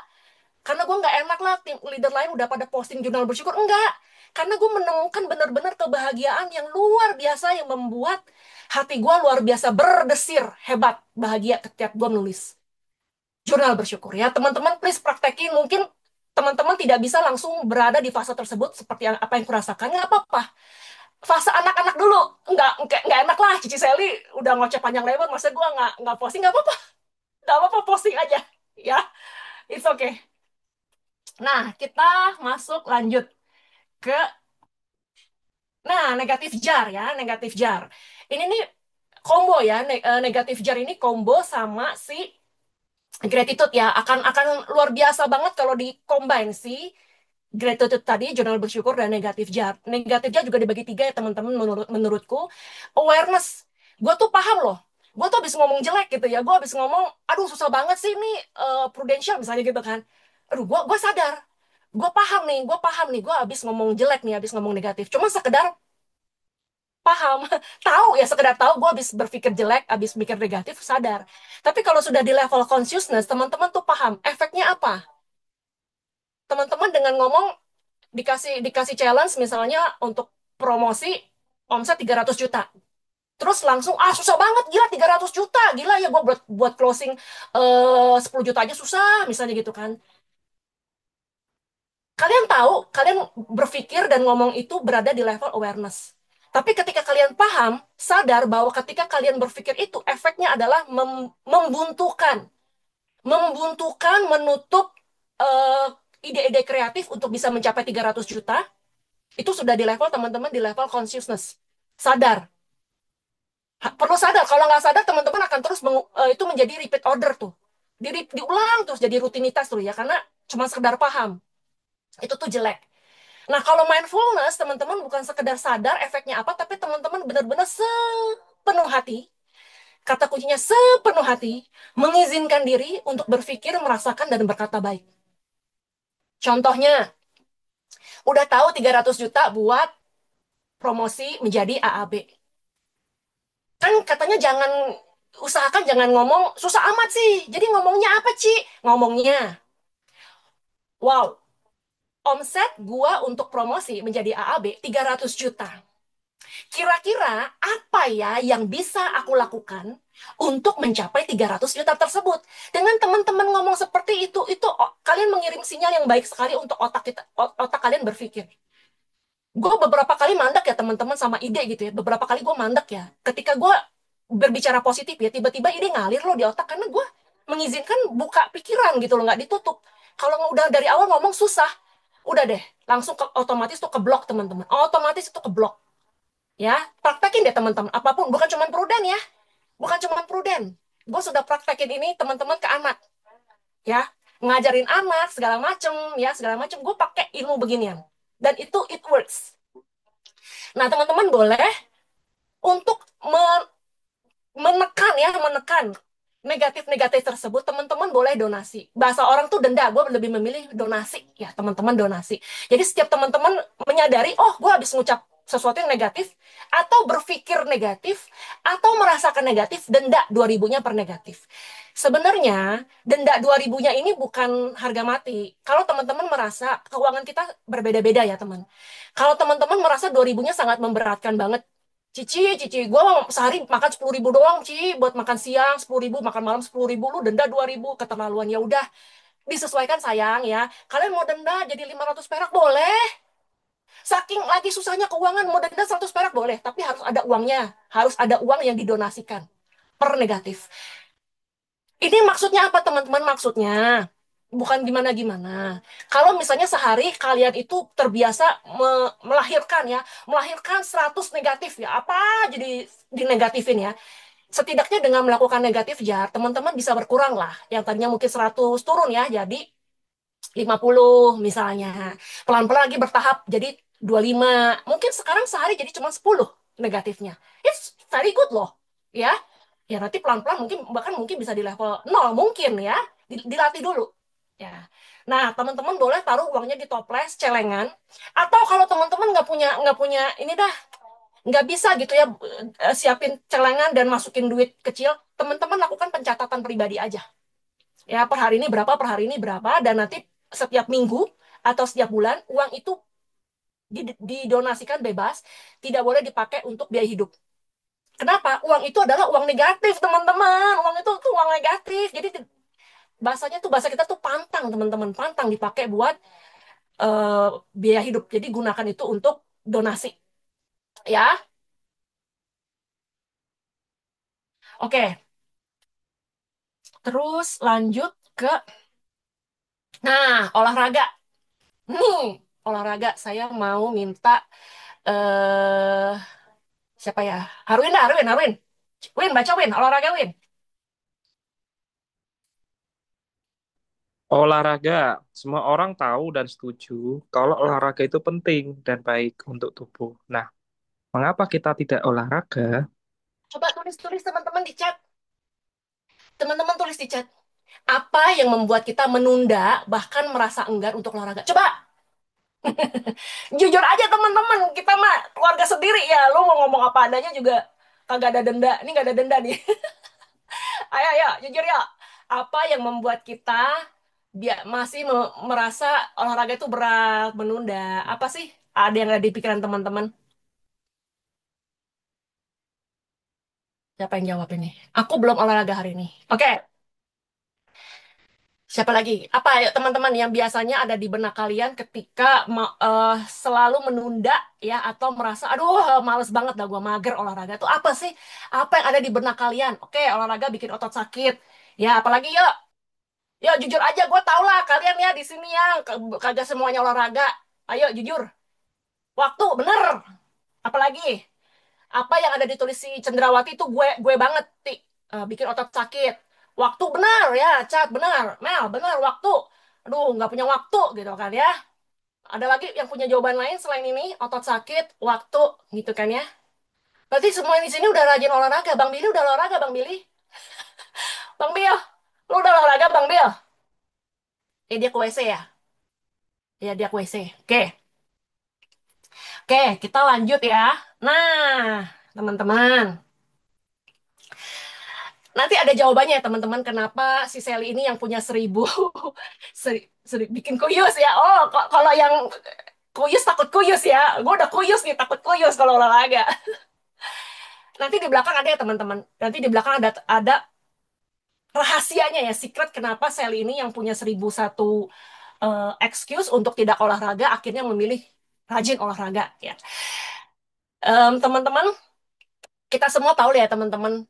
Karena gue nggak enak lah tim leader lain udah pada posting jurnal bersyukur. Enggak. Karena gue menemukan benar-benar kebahagiaan yang luar biasa yang membuat hati gue luar biasa berdesir, hebat, bahagia ketika gue menulis jurnal bersyukur ya. Teman-teman please praktekin. Mungkin teman-teman tidak bisa langsung berada di fase tersebut seperti apa yang kurasakan. Nggak apa-apa. Fase anak-anak dulu. Nggak enak lah. Cici Sally udah ngoceh panjang lebar. Masa gue nggak posting? Nggak apa-apa. Nggak apa-apa, posting aja. Ya, it's okay. Nah, kita masuk lanjut ke, nah, negatif jar ya. Negatif jar. Ini nih combo ya. Negatif jar ini combo sama si Gratitude ya akan luar biasa banget kalau di combine sih. Gratitude tadi, jurnal bersyukur dan negatif jar. Negatif jar juga dibagi tiga ya teman-teman menurutku. Awareness. Gue tuh paham loh. Gue tuh habis ngomong jelek gitu ya. Gue habis ngomong, aduh susah banget sih ini prudential misalnya gitu kan. Aduh, gue sadar. Gue habis ngomong jelek nih, habis ngomong negatif. Cuma sekedar paham, tahu ya sekedar tahu gue habis berpikir jelek, habis mikir negatif, sadar. Tapi kalau sudah di level consciousness, teman-teman tuh paham efeknya apa. Teman-teman dengan ngomong dikasih challenge misalnya untuk promosi omset 300 juta. Terus langsung, ah susah banget, gila 300 juta, gila ya gue buat closing 10 juta aja susah, misalnya gitu kan. Kalian tahu, kalian berpikir dan ngomong itu berada di level awareness. Tapi ketika kalian paham, sadar bahwa ketika kalian berpikir itu, efeknya adalah membuntukan. Membuntukan, menutup eh, ide-ide kreatif untuk bisa mencapai 300 juta, itu sudah di level teman-teman, di level consciousness. Sadar. Perlu sadar, kalau nggak sadar teman-teman akan terus itu menjadi repeat order tuh. Diulang terus jadi rutinitas tuh ya, karena cuma sekedar paham. Itu tuh jelek. Nah, kalau mindfulness, teman-teman bukan sekedar sadar efeknya apa, tapi teman-teman benar-benar sepenuh hati, kata kuncinya sepenuh hati, mengizinkan diri untuk berpikir, merasakan, dan berkata baik. Contohnya, udah tahu 300 juta buat promosi menjadi AAB. Kan katanya usahakan jangan ngomong, susah amat sih. Jadi ngomongnya apa, Ci? Ngomongnya, wow, omset gua untuk promosi menjadi AAB 300 juta. Kira-kira apa ya yang bisa aku lakukan untuk mencapai 300 juta tersebut? Dengan teman-teman ngomong seperti itu kalian mengirim sinyal yang baik sekali untuk otak kalian berpikir. Gue beberapa kali mandek ya teman-teman sama ide gitu ya. Beberapa kali gue mandek ya. Ketika gue berbicara positif ya, tiba-tiba ide ngalir loh di otak karena gue mengizinkan buka pikiran gitu loh, nggak ditutup. Kalau udah dari awal ngomong susah, udah deh, langsung otomatis tuh keblok teman-teman. Otomatis itu keblok. Ya, praktekin deh teman-teman. Apapun, bukan cuma pruden ya. Bukan cuma pruden. Gue sudah praktekin ini teman-teman ke anak. Ya, ngajarin anak segala macem ya, segala macem. Gue pakai ilmu beginian. Dan itu it works. Nah, teman-teman boleh untuk menekan negatif-negatif tersebut, teman-teman boleh donasi. Bahasa orang tuh denda, gue lebih memilih donasi. Ya, teman-teman donasi. Jadi setiap teman-teman menyadari, oh, gue habis ngucap sesuatu yang negatif, atau berpikir negatif, atau merasakan negatif, denda 2.000-nya per negatif. Sebenarnya, denda 2.000-nya ini bukan harga mati. Kalau teman-teman merasa keuangan kita berbeda-beda ya, teman. Kalau teman-teman merasa 2.000-nya sangat memberatkan banget, Cici, gue sehari makan 10.000 doang, Ci, buat makan siang 10.000, makan malam 10.000, lu denda 2.000, keterlaluan. Ya udah, disesuaikan sayang ya. Kalian mau denda jadi 500 perak boleh. Saking lagi susahnya keuangan, mau denda 100 perak boleh, tapi harus ada uangnya. Harus ada uang yang didonasikan per negatif. Ini maksudnya apa, teman-teman? Maksudnya bukan gimana-gimana. Kalau misalnya sehari kalian itu terbiasa melahirkan ya, melahirkan 100 negatif ya, apa jadi dinegatifin ya. Setidaknya dengan melakukan negatif jar, teman-teman bisa berkurang lah. Yang tadinya mungkin 100 turun ya, jadi 50 misalnya. Pelan-pelan lagi bertahap jadi 25. Mungkin sekarang sehari jadi cuma 10 negatifnya. It's very good loh. Ya. Ya nanti pelan-pelan mungkin bahkan mungkin bisa di level 0 mungkin ya. Dilatih dulu. Ya. Nah, teman-teman boleh taruh uangnya di toples, celengan, atau kalau teman-teman nggak punya ini dah, nggak bisa gitu ya, siapin celengan dan masukin duit kecil, teman-teman lakukan pencatatan pribadi aja. Ya, per hari ini berapa, per hari ini berapa, dan nanti setiap minggu atau setiap bulan uang itu didonasikan bebas, tidak boleh dipakai untuk biaya hidup. Kenapa? Uang itu adalah uang negatif, teman-teman. Uang itu tuh uang negatif. Jadi bahasanya tuh bahasa kita tuh pantang, teman-teman. Pantang dipakai buat eh, biaya hidup. Jadi gunakan itu untuk donasi. Ya, oke. Terus lanjut ke, nah, olahraga. Nih, olahraga. Saya mau minta eh siapa ya? Harwin dah, Harwin. Win, baca Win, olahraga Win. Olahraga, semua orang tahu dan setuju kalau olahraga itu penting dan baik untuk tubuh. Nah, mengapa kita tidak olahraga? Coba tulis-tulis teman-teman di chat. Teman-teman tulis di chat. Apa yang membuat kita menunda bahkan merasa enggan untuk olahraga? Coba jujur aja teman-teman, kita mah keluarga sendiri ya. Lu mau ngomong apa adanya juga kagak ada denda. Ini gak ada denda nih. Ayo, ayo, jujur ya. Apa yang membuat kita dia masih merasa olahraga itu berat, menunda? Apa sih? Ada yang ada di pikiran teman-teman? Siapa yang jawab ini? Aku belum olahraga hari ini. Oke, siapa lagi? Apa ya teman-teman yang biasanya ada di benak kalian ketika selalu menunda ya atau merasa aduh males banget dah gua mager olahraga tuh apa sih? Apa yang ada di benak kalian? Oke, olahraga bikin otot sakit. Ya, apalagi yuk. Ya jujur aja gue tau lah kalian ya di sini ya kagak semuanya olahraga. Ayo jujur. Waktu bener. Apalagi apa yang ada ditulis si Cendrawati itu gue banget ti. Bikin otot sakit. Waktu benar ya, Cat benar. Mel benar waktu. Aduh nggak punya waktu gitu kan ya. Ada lagi yang punya jawaban lain selain ini otot sakit, waktu gitu kan ya. Berarti semua di sini udah rajin olahraga. Bang Billy udah olahraga Bang Billy. Bang Bill, lu udah olahraga Bang Bill? Dia ke WC ya? Ya dia ke WC. Oke. Oke, kita lanjut ya. Nah, teman-teman. Nanti ada jawabannya ya, teman-teman. Kenapa si Sally ini yang punya 1.000 bikin kuyus ya? Oh, kalau yang kuyus takut kuyus ya. Gue udah kuyus nih, takut kuyus kalau olahraga. Nanti di belakang ada ya, teman-teman. Nanti di belakang ada rahasianya ya, secret kenapa Sally ini yang punya 1.001 excuse untuk tidak olahraga, akhirnya memilih rajin olahraga ya. Teman-teman, kita semua tahu ya, teman-teman.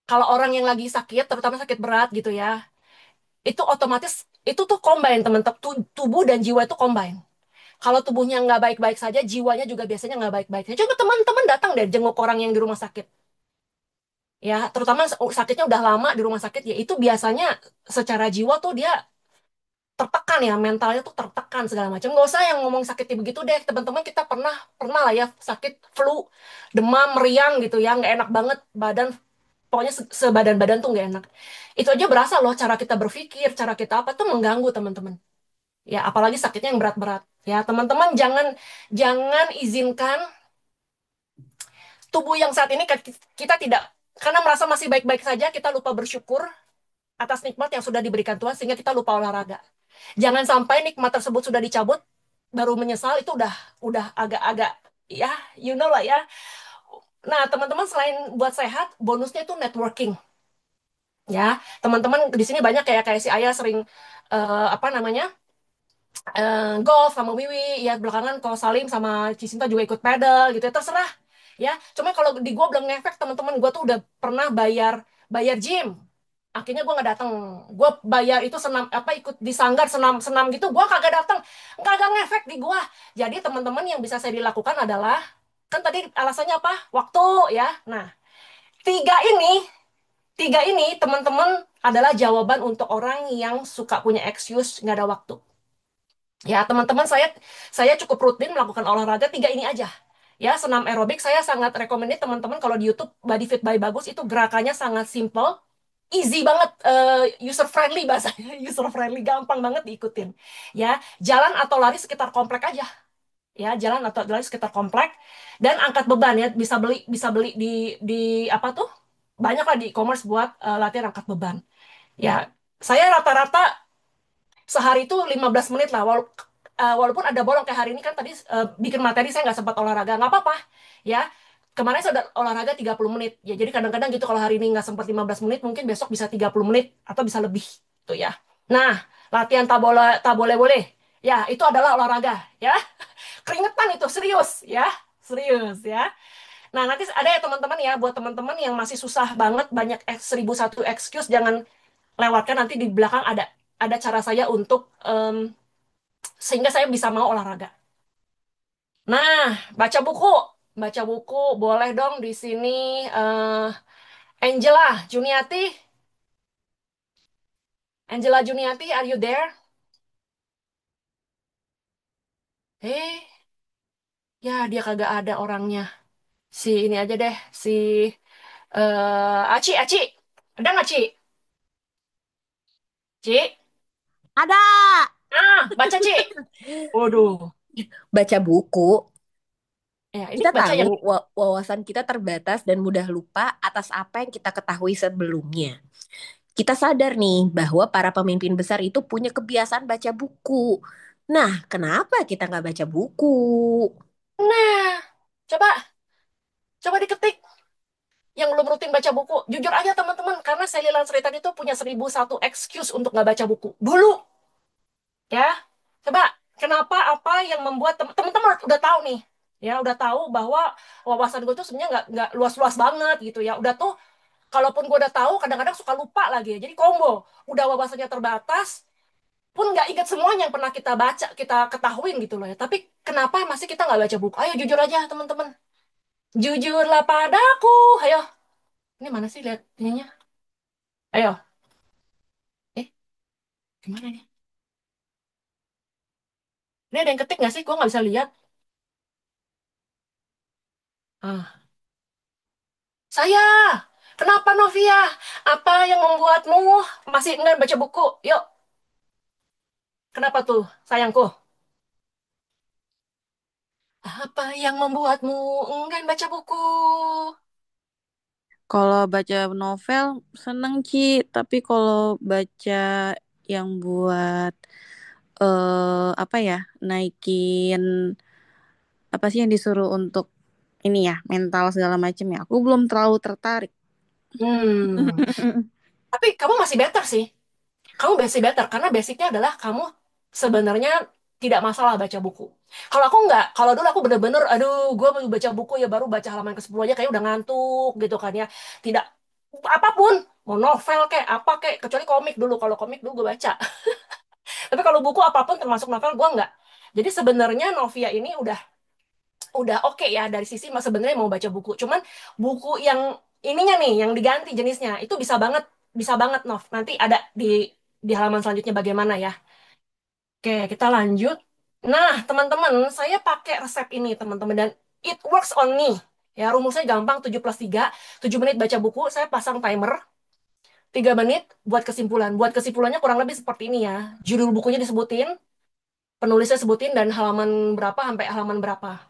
Kalau orang yang lagi sakit, terutama sakit berat gitu ya, itu otomatis itu tuh combine teman-teman, tubuh dan jiwa itu combine. Kalau tubuhnya nggak baik-baik saja, jiwanya juga biasanya nggak baik-baik saja. Coba teman-teman datang deh jenguk orang yang di rumah sakit. Ya, terutama sakitnya udah lama di rumah sakit, ya itu biasanya secara jiwa tuh dia tertekan ya, mentalnya tuh tertekan segala macam. Nggak usah yang ngomong sakitnya begitu deh, teman-teman kita pernah pernah lah ya sakit flu, demam, meriang gitu ya, nggak enak banget badan. Pokoknya sebadan-badan tuh nggak enak. Itu aja berasa loh cara kita berpikir, cara kita apa tuh mengganggu teman-teman. Ya, apalagi sakitnya yang berat-berat. Ya, teman-teman jangan jangan izinkan tubuh yang saat ini kita tidak karena merasa masih baik-baik saja kita lupa bersyukur atas nikmat yang sudah diberikan Tuhan sehingga kita lupa olahraga. Jangan sampai nikmat tersebut sudah dicabut baru menyesal itu udah agak-agak ya you know lah ya. Nah, teman-teman selain buat sehat, bonusnya itu networking. Ya, teman-teman di sini banyak kayak si Ayah sering apa namanya golf sama Wiwi ya belakangan kalau Salim sama Cisinta juga ikut pedal gitu ya terserah ya. Cuma kalau di gua belum ngefek teman-teman gua tuh udah pernah bayar bayar gym. Akhirnya gua nggak datang. Gua bayar itu senam apa ikut di sanggar senam senam gitu gua kagak datang. Kagak ngefek di gua. Jadi teman-teman yang bisa saya dilakukan adalah kan tadi alasannya apa? Waktu ya. Nah, tiga ini tiga ini teman-teman adalah jawaban untuk orang yang suka punya excuse nggak ada waktu. Ya, teman-teman, saya cukup rutin melakukan olahraga tiga ini aja. Ya, senam aerobik saya sangat rekomendasi teman-teman kalau di YouTube Body Fit by Bagus itu gerakannya sangat simple, easy banget, user friendly bahasanya, user friendly, gampang banget diikutin. Ya, jalan atau lari sekitar komplek aja. Ya, jalan atau lari sekitar komplek dan angkat beban ya, bisa beli di apa tuh? Banyak lah di e-commerce buat latihan angkat beban. Ya, saya rata-rata sehari itu 15 menit lah walaupun ada bolong kayak hari ini kan tadi bikin materi saya nggak sempat olahraga nggak apa-apa ya kemarin saya udah olahraga 30 menit ya jadi kadang-kadang gitu kalau hari ini nggak sempat 15 menit mungkin besok bisa 30 menit atau bisa lebih tuh ya. Nah, latihan tak boleh ya itu adalah olahraga ya. Keringetan itu serius ya, serius ya. Nah, nanti ada ya teman-teman ya buat teman-teman yang masih susah banget banyak 1.001 excuse jangan lewatkan nanti di belakang ada cara saya untuk sehingga saya bisa mau olahraga. Nah, baca buku, baca buku boleh dong di sini. eh Angela Juniati, Angela Juniati, are you there? Eh, ya dia kagak ada orangnya. Si ini aja deh, si Aci, Aci. Ada nggak, Ci? Ci? Ada. Baca, Ci. Waduh. Baca buku. Ya, ini Kita baca tahu yang... wawasan kita terbatas dan mudah lupa atas apa yang kita ketahui sebelumnya. Kita sadar nih bahwa para pemimpin besar itu punya kebiasaan baca buku. Nah, kenapa kita nggak baca buku? Nah, coba, coba diketik yang belum rutin baca buku. Jujur aja teman-teman, karena Sally Lansry tadi tuh punya 1001 excuse untuk nggak baca buku. Dulu, ya. Coba, kenapa apa yang membuat teman-teman udah tahu nih, ya udah tahu bahwa wawasan gue tuh sebenarnya nggak luas-luas banget gitu ya. Udah tuh, kalaupun gue udah tahu, kadang-kadang suka lupa lagi ya. Jadi combo, udah wawasannya terbatas, pun nggak ingat semuanya yang pernah kita baca, kita ketahuin gitu loh ya. Tapi kenapa masih kita nggak baca buku? Ayo jujur aja teman-teman. Jujurlah padaku. Ayo, ini mana sih lihat ininya? Ayo, eh gimana nih? Ini ada yang ketik nggak sih? Gue nggak bisa lihat. Ah, saya. Kenapa Novia? Apa yang membuatmu masih enggan baca buku? Yuk, kenapa tuh, sayangku? Apa yang membuatmu enggan baca buku? Kalau baca novel seneng Ci, tapi kalau baca yang buat apa ya, naikin apa sih yang disuruh untuk ini ya, mental segala macam ya. Aku belum terlalu tertarik. Hmm, tapi kamu masih better sih. Kamu masih better karena basicnya adalah kamu sebenarnya tidak masalah baca buku. Kalau aku nggak, kalau dulu aku bener-bener, aduh, gue baru baca buku ya baru baca halaman ke-10 aja kayak udah ngantuk gitu kan ya. Tidak, apapun, mau novel kayak apa kayak, kecuali komik dulu. Kalau komik dulu gue baca. Tapi kalau buku apapun termasuk novel gue nggak. Jadi sebenarnya Novia ini udah oke ya dari sisi mas sebenarnya mau baca buku. Cuman buku yang ininya nih, yang diganti jenisnya, itu bisa banget Nov. Nanti ada di halaman selanjutnya bagaimana ya. Oke, kita lanjut. Nah, teman-teman, saya pakai resep ini, teman-teman, dan it works on me. Ya, rumusnya gampang, 7+3, 7 menit baca buku, saya pasang timer, 3 menit buat kesimpulan. Buat kesimpulannya kurang lebih seperti ini ya. Judul bukunya disebutin, penulisnya sebutin, dan halaman berapa sampai halaman berapa.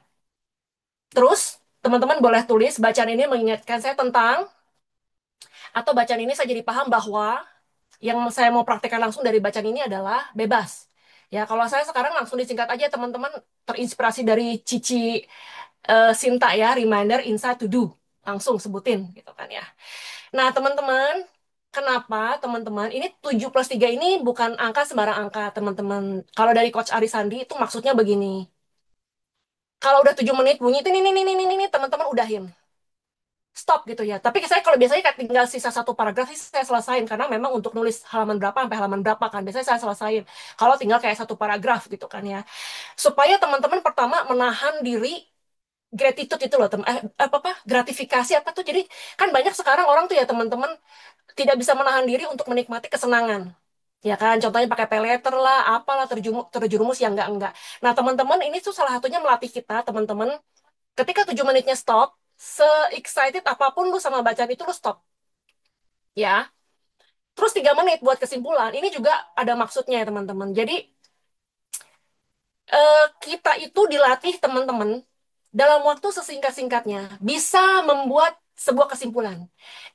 Terus, teman-teman boleh tulis, bacaan ini mengingatkan saya tentang, atau bacaan ini saya jadi paham bahwa, yang saya mau praktekkan langsung dari bacaan ini adalah bebas. Ya, kalau saya sekarang langsung disingkat aja teman-teman, terinspirasi dari Cici Sinta ya, reminder inside to do. Langsung sebutin gitu kan ya. Nah, teman-teman, kenapa teman-teman? Ini 7+3 ini bukan angka sembarang angka, teman-teman. Kalau dari Coach Arisandi itu maksudnya begini. Kalau udah 7 menit bunyi itu ini, teman-teman udahin, stop gitu ya. Tapi saya kalau biasanya kayak tinggal sisa satu paragraf sih saya selesain karena memang untuk nulis halaman berapa sampai halaman berapa kan biasanya saya selesain. Kalau tinggal kayak satu paragraf gitu kan ya. Supaya teman-teman pertama menahan diri gratitude itu loh, apa gratifikasi apa tuh. Jadi kan banyak sekarang orang tuh ya teman-teman tidak bisa menahan diri untuk menikmati kesenangan. Ya kan, contohnya pakai peleter lah, apalah terjerumus yang enggak. Nah, teman-teman, ini tuh salah satunya melatih kita, teman-teman. Ketika 7 menitnya stop, se-excited apapun lu sama bacaan itu lu stop. Ya. Terus 3 menit buat kesimpulan. Ini juga ada maksudnya ya teman-teman. Jadi kita itu dilatih teman-teman dalam waktu sesingkat-singkatnya bisa membuat sebuah kesimpulan.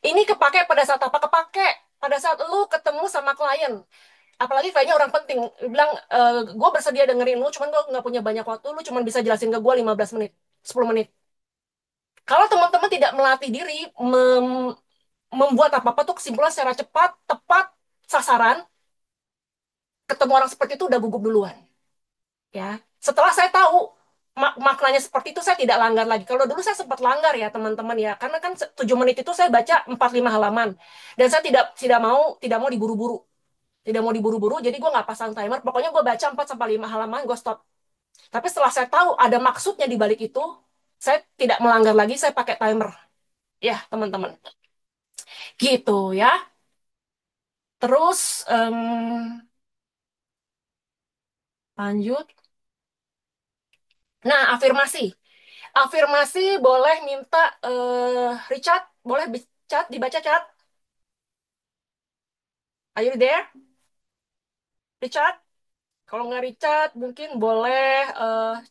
Ini kepake pada saat apa? Kepake pada saat lu ketemu sama klien. Apalagi kayaknya orang penting. Bilang, gue bersedia dengerin lu, cuman gue nggak punya banyak waktu. Lu cuman bisa jelasin ke gue 15 menit, 10 menit. Kalau teman-teman tidak melatih diri membuat apa-apa tuh kesimpulan secara cepat, tepat, sasaran, ketemu orang seperti itu udah gugup duluan. Ya, setelah saya tahu maknanya seperti itu, saya tidak langgar lagi. Kalau dulu saya sempat langgar ya teman-teman ya, karena kan 7 menit itu saya baca 4-5 halaman, dan saya tidak mau diburu-buru, tidak mau diburu-buru. Jadi gue nggak pasang timer. Pokoknya gue baca 4-5 halaman, gue stop. Tapi setelah saya tahu ada maksudnya di balik itu, saya tidak melanggar lagi. Saya pakai timer. Ya teman-teman, gitu ya. Terus lanjut. Nah, afirmasi. Afirmasi boleh minta Richard, boleh chat dibaca chat. Are you there? Richard? Kalau nggak Richard, mungkin boleh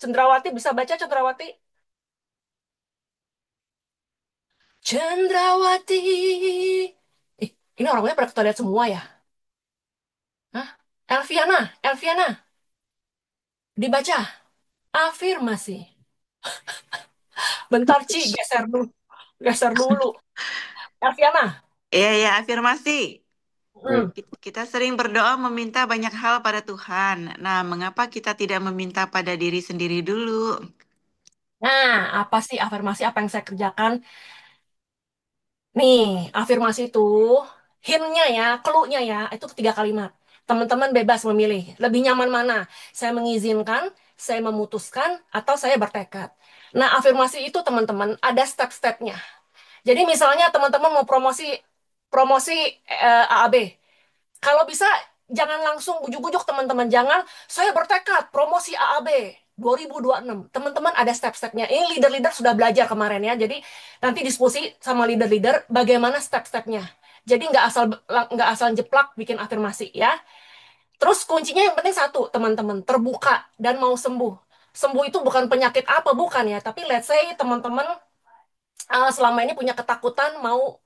Cendrawati bisa baca Cendrawati. Cendrawati. Ini orangnya pada kita lihat semua ya. Hah? Elviana, Elviana, dibaca. Afirmasi. Bentar, Ci, geser dulu. Geser dulu. Elviana. Iya, ya, afirmasi. Hmm. Kita sering berdoa meminta banyak hal pada Tuhan. Nah, mengapa kita tidak meminta pada diri sendiri dulu? Nah, apa sih afirmasi apa yang saya kerjakan? Nih, afirmasi itu hintnya ya, clue-nya ya, itu ketiga kalimat. Teman-teman bebas memilih. Lebih nyaman mana? Saya mengizinkan, saya memutuskan, atau saya bertekad. Nah, afirmasi itu teman-teman ada step-stepnya. Jadi misalnya teman-teman mau promosi promosi AAB. Kalau bisa jangan langsung bujuk-bujuk teman-teman. Jangan saya bertekad promosi AAB 2026. Teman-teman ada step-stepnya. Ini leader-leader sudah belajar kemarin ya. Jadi nanti diskusi sama leader-leader bagaimana step-stepnya. Jadi nggak asal jeplak bikin afirmasi ya. Terus kuncinya yang penting satu, teman-teman, terbuka dan mau sembuh. Sembuh itu bukan penyakit apa, bukan ya. Tapi let's say teman-teman selama ini punya ketakutan mau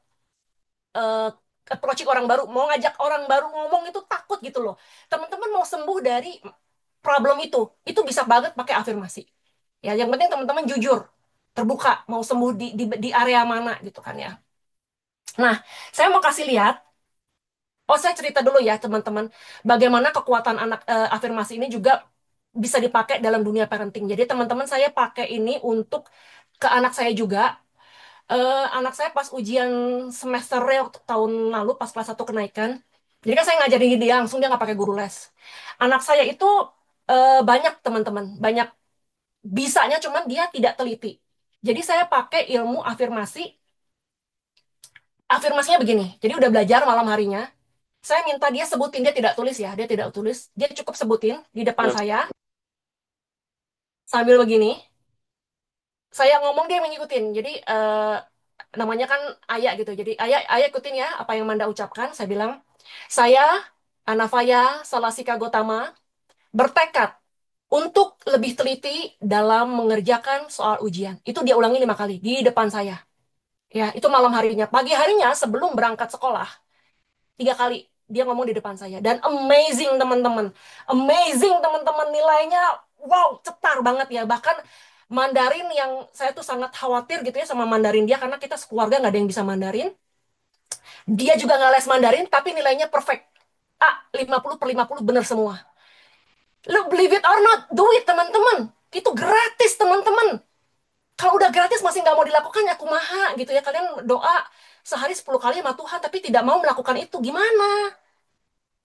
uh, approaching orang baru, mau ngajak orang baru ngomong itu takut gitu loh. Teman-teman mau sembuh dari problem itu bisa banget pakai afirmasi. Ya, yang penting teman-teman jujur, terbuka, mau sembuh di area mana gitu kan ya. Nah, saya mau kasih lihat, saya cerita dulu ya teman-teman, bagaimana kekuatan afirmasi ini juga bisa dipakai dalam dunia parenting. Jadi teman-teman saya pakai ini untuk ke anak saya juga. Anak saya pas ujian semester tahun lalu pas kelas 1 kenaikan. Jadi kan saya ngajarin dia langsung dia nggak pakai guru les. Anak saya itu banyak teman-teman, banyak bisanya cuman dia tidak teliti. Jadi saya pakai ilmu afirmasi. Afirmasinya begini. Jadi udah belajar malam harinya. Saya minta dia sebutin, dia tidak tulis ya, dia tidak tulis. Dia cukup sebutin di depan saya sambil begini. Saya ngomong dia mengikutin. Jadi namanya kan Ayah gitu. Jadi Ayah Ayah ikutin ya apa yang Manda ucapkan. Saya bilang, saya Anavaya Salasika Gotama bertekad untuk lebih teliti dalam mengerjakan soal ujian. Itu dia ulangi 5 kali di depan saya. Ya, itu malam harinya. Pagi harinya sebelum berangkat sekolah, 3 kali dia ngomong di depan saya. Dan amazing teman-teman. Amazing teman-teman nilainya. Wow, cetar banget ya. Bahkan Mandarin yang saya tuh sangat khawatir gitu ya sama Mandarin dia. Karena kita sekeluarga nggak ada yang bisa Mandarin. Dia juga nggak les Mandarin, tapi nilainya perfect. 50/50 bener semua. Lu believe it or not, do it teman-teman. Itu gratis teman-teman. Kalau udah gratis masih nggak mau dilakukan ya kumaha gitu ya. Kalian doa sehari 10 kali sama Tuhan tapi tidak mau melakukan itu. Gimana?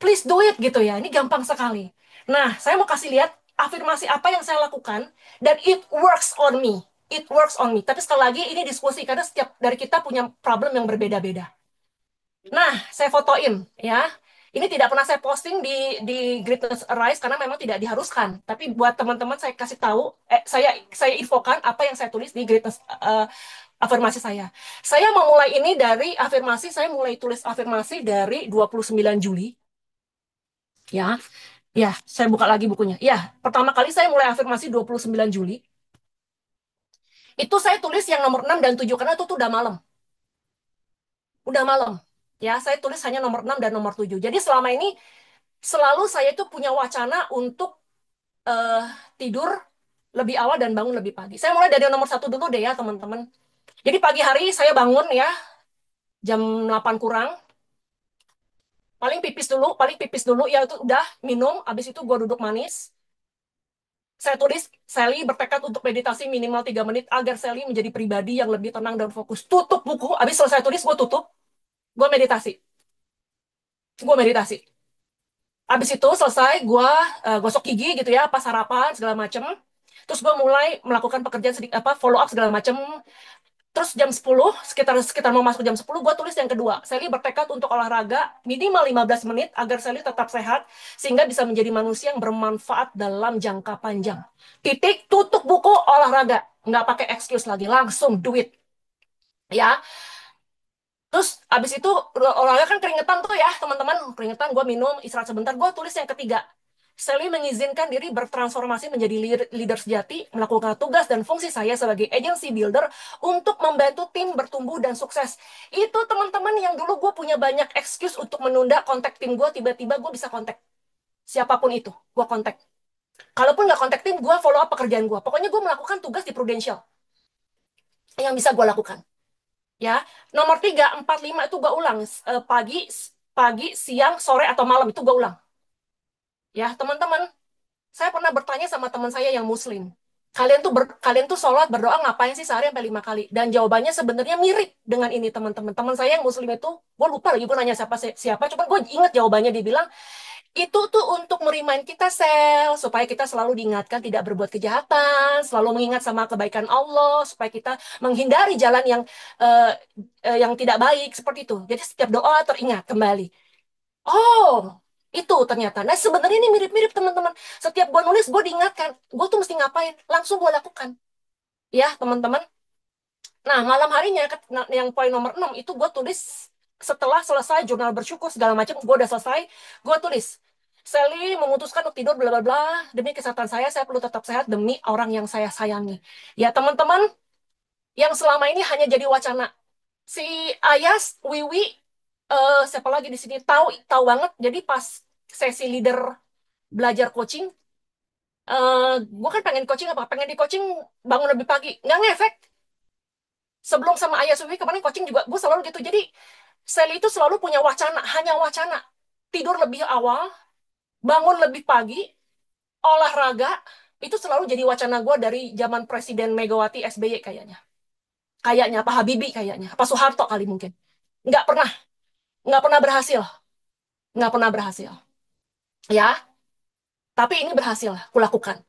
Please do it gitu ya. Ini gampang sekali. Nah, saya mau kasih lihat afirmasi apa yang saya lakukan dan it works on me. It works on me. Tapi sekali lagi ini diskusi karena setiap dari kita punya problem yang berbeda-beda. Nah, saya fotoin ya. Ini tidak pernah saya posting di Greatness Arise karena memang tidak diharuskan. Tapi buat teman-teman saya kasih tahu, saya infokan apa yang saya tulis di Greatness afirmasi saya. Saya memulai ini dari afirmasi, saya mulai tulis afirmasi dari 29 Juli. Ya, ya, saya buka lagi bukunya. Ya, pertama kali saya mulai afirmasi 29 Juli. Itu saya tulis yang nomor 6 dan 7 karena itu tuh udah malam. Udah malam. Ya, saya tulis hanya nomor 6 dan nomor 7. Jadi selama ini selalu saya itu punya wacana untuk eh, tidur lebih awal dan bangun lebih pagi. Saya mulai dari nomor 1 dulu deh ya, teman-teman. Jadi pagi hari saya bangun ya, jam 8 kurang. Paling pipis dulu, ya itu udah minum, habis itu gue duduk manis. Saya tulis, Sally bertekad untuk meditasi minimal 3 menit agar Sally menjadi pribadi yang lebih tenang dan fokus. Tutup buku, habis selesai tulis, gue tutup, gue meditasi. Gue meditasi. Habis itu selesai, gue gosok gigi gitu ya, pas sarapan, segala macem. Terus gue mulai melakukan pekerjaan sedikit, follow up segala macem. Terus jam 10, sekitar sekitar mau masuk jam 10, gue tulis yang kedua. Sally bertekad untuk olahraga minimal 15 menit agar Sally tetap sehat, sehingga bisa menjadi manusia yang bermanfaat dalam jangka panjang. Titik, tutup buku, olahraga. Nggak pakai excuse lagi, langsung do it. Ya, terus abis itu olahraga kan keringetan tuh ya teman-teman, keringetan, gue minum, istirahat sebentar, gue tulis yang ketiga. Sally mengizinkan diri bertransformasi menjadi leader sejati, melakukan tugas dan fungsi saya sebagai agency builder untuk membantu tim bertumbuh dan sukses. Itu teman-teman yang dulu gue punya banyak excuse untuk menunda kontak tim gue, tiba-tiba gue bisa kontak. Siapapun itu, gue kontak. Kalaupun nggak kontak tim, gue follow up pekerjaan gue. Pokoknya gue melakukan tugas di Prudential yang bisa gue lakukan. Ya, nomor 3, 4, 5 itu gue ulang. Pagi, pagi, siang, sore, atau malam itu gue ulang. Ya, teman-teman, saya pernah bertanya sama teman saya yang muslim. Kalian tuh sholat berdoa ngapain sih sehari sampai 5 kali? Dan jawabannya sebenarnya mirip dengan ini teman-teman. Teman saya yang muslim itu, gue lupa lagi gue nanya siapa, cuman gue ingat jawabannya, dia bilang itu tuh untuk merimain kita supaya kita selalu diingatkan tidak berbuat kejahatan, selalu mengingat sama kebaikan Allah, supaya kita menghindari jalan eh, yang tidak baik seperti itu. Jadi setiap doa teringat kembali. Oh, itu ternyata. Nah, sebenarnya ini mirip-mirip teman-teman. Setiap gue nulis, gue diingatkan, gue tuh mesti ngapain, langsung gue lakukan. Ya, teman-teman. Nah, malam harinya, yang poin nomor 6, itu gue tulis setelah selesai jurnal bersyukur, segala macam, gue udah selesai, gue tulis. Sally memutuskan untuk tidur, bla bla bla. Demi kesehatan saya perlu tetap sehat demi orang yang saya sayangi. Ya, teman-teman, yang selama ini hanya jadi wacana. Si Ayas, Wiwi, siapa lagi di sini tahu tahu banget. Jadi pas sesi leader belajar coaching, gue kan pengen coaching apa? Pengen di coaching bangun lebih pagi. Nggak ngefek. Sebelum sama Ayah Suwi kemarin coaching juga, gue selalu gitu. Jadi Sally itu selalu punya wacana, hanya wacana. Tidur lebih awal, bangun lebih pagi, olahraga, itu selalu jadi wacana gue dari zaman Presiden Megawati SBY kayaknya. Kayaknya, Pak Habibie kayaknya. Pak Soeharto kali mungkin. Nggak pernah. Nggak pernah berhasil. Nggak pernah berhasil. Ya, tapi ini berhasil, kulakukan.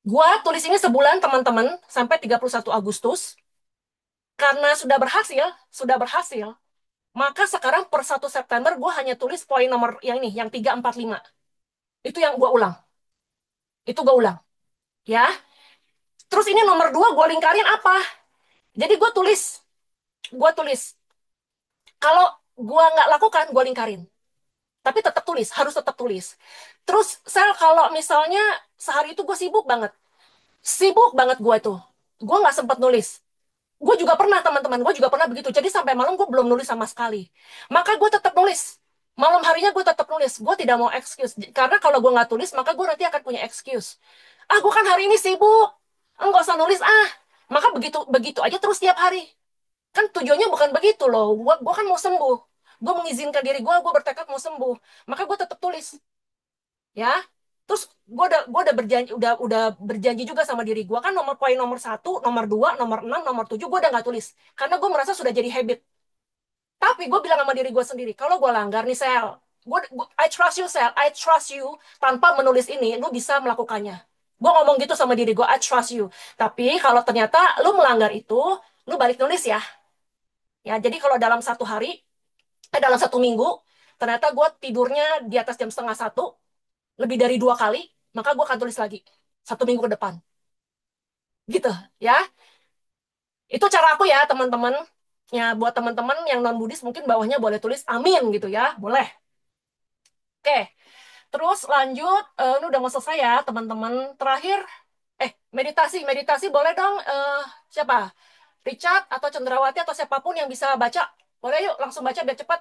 Gua tulis ini sebulan teman-teman, sampai 31 Agustus. Karena sudah berhasil, maka sekarang per 1 September gue hanya tulis poin nomor yang ini, yang 3, 4, 5. Itu yang gue ulang. Itu gue ulang. Ya. Terus ini nomor 2 gue lingkarin apa? Jadi gue tulis. Kalau gue nggak lakukan, gue lingkarin. Tapi tetap tulis, harus tetap tulis. Terus sel kalau misalnya sehari itu gue sibuk banget gue tuh. Gue nggak sempat nulis. Gue juga pernah teman-teman, gue juga pernah begitu. Jadi sampai malam gue belum nulis sama sekali. Maka gue tetap nulis. Malam harinya gue tetap nulis. Gue tidak mau excuse. Karena kalau gue nggak tulis, maka gue nanti akan punya excuse. Ah, gue kan hari ini sibuk. Enggak usah nulis ah. Maka begitu begitu aja terus tiap hari. Kan tujuannya bukan begitu loh. Gue kan mau sembuh. Gue mengizinkan diri gue bertekad mau sembuh. Maka gue tetap tulis. Ya. Terus gue udah berjanji juga sama diri gue kan poin nomor 1, nomor 2, nomor 6, nomor 7 gue udah nggak tulis karena gue merasa sudah jadi habit. Tapi gue bilang sama diri gue sendiri, kalau gue langgar nih Sel, I trust you Sel, I trust you, tanpa menulis ini lu bisa melakukannya. Gue ngomong gitu sama diri gue, I trust you. Tapi kalau ternyata lu melanggar itu, lu balik nulis ya. Ya, jadi kalau dalam 1 minggu, ternyata gue tidurnya di atas jam setengah 1, lebih dari 2 kali, maka gue akan tulis lagi 1 minggu ke depan. Gitu, ya. Itu cara aku ya, teman-teman. Ya, buat teman-teman yang non-Buddhis mungkin bawahnya boleh tulis amin gitu ya, boleh. Oke, terus lanjut, ini udah mau selesai ya, teman-teman. Terakhir, meditasi boleh dong. Siapa? Richard atau Cendrawati atau siapapun yang bisa baca. Boleh yuk, langsung baca biar cepat.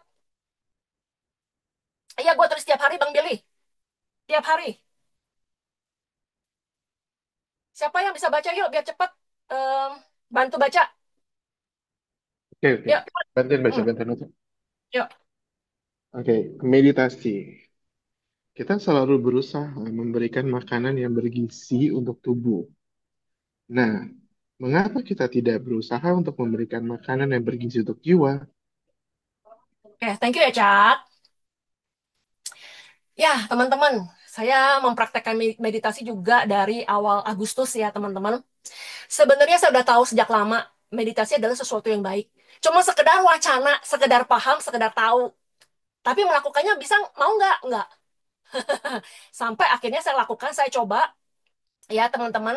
Iya, gue tulis tiap hari, Bang Billy. Tiap hari. Siapa yang bisa baca yuk biar cepat. Em, bantu baca. Oke, oke. Yuk. Bantuin baca, Hmm, bantuin baca. yuk. Oke, meditasi. Kita selalu berusaha memberikan makanan yang bergizi untuk tubuh. Nah, mengapa kita tidak berusaha untuk memberikan makanan yang bergizi untuk jiwa? Oke, thank you ya, Cak. Ya, teman-teman, saya mempraktekkan meditasi juga dari awal Agustus ya, teman-teman. Sebenarnya saya udah tahu sejak lama, meditasi adalah sesuatu yang baik. Cuma sekedar wacana, sekedar paham, sekedar tahu. Tapi melakukannya bisa mau nggak? Nggak. Sampai akhirnya saya lakukan, saya coba. Ya teman-teman,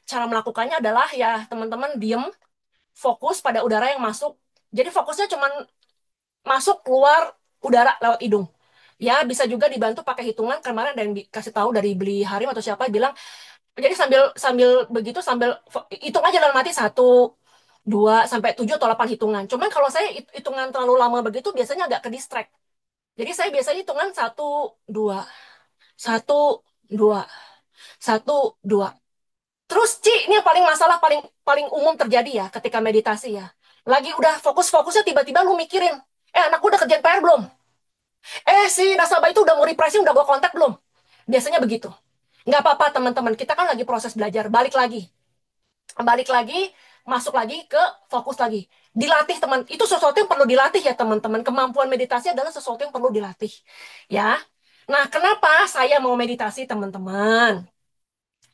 cara melakukannya adalah ya teman-teman diem, fokus pada udara yang masuk. Jadi fokusnya cuma masuk keluar udara lewat hidung. Ya bisa juga dibantu pakai hitungan. Kemarin ada yang dikasih tahu dari Beli Harim atau siapa bilang, jadi sambil sambil begitu sambil hitung aja dalam hati 1, 2 sampai 7 atau 8 hitungan. Cuman kalau saya hitungan terlalu lama begitu biasanya agak ke distract. Jadi saya biasanya hitungan 1, 2, 1, 2, 1, 2. Terus Ci, ini yang paling masalah paling paling umum terjadi ya ketika meditasi ya. Lagi udah fokus-fokusnya tiba-tiba lu mikirin, anak gue udah kerjaan PR belum? Si nasabah itu udah mau repricing, udah gue kontak belum? Biasanya begitu. Nggak apa-apa teman-teman, kita kan lagi proses belajar, balik lagi, masuk lagi ke fokus lagi. Dilatih teman, itu sesuatu yang perlu dilatih ya teman-teman. Kemampuan meditasi adalah sesuatu yang perlu dilatih. Ya. Nah, kenapa saya mau meditasi teman-teman?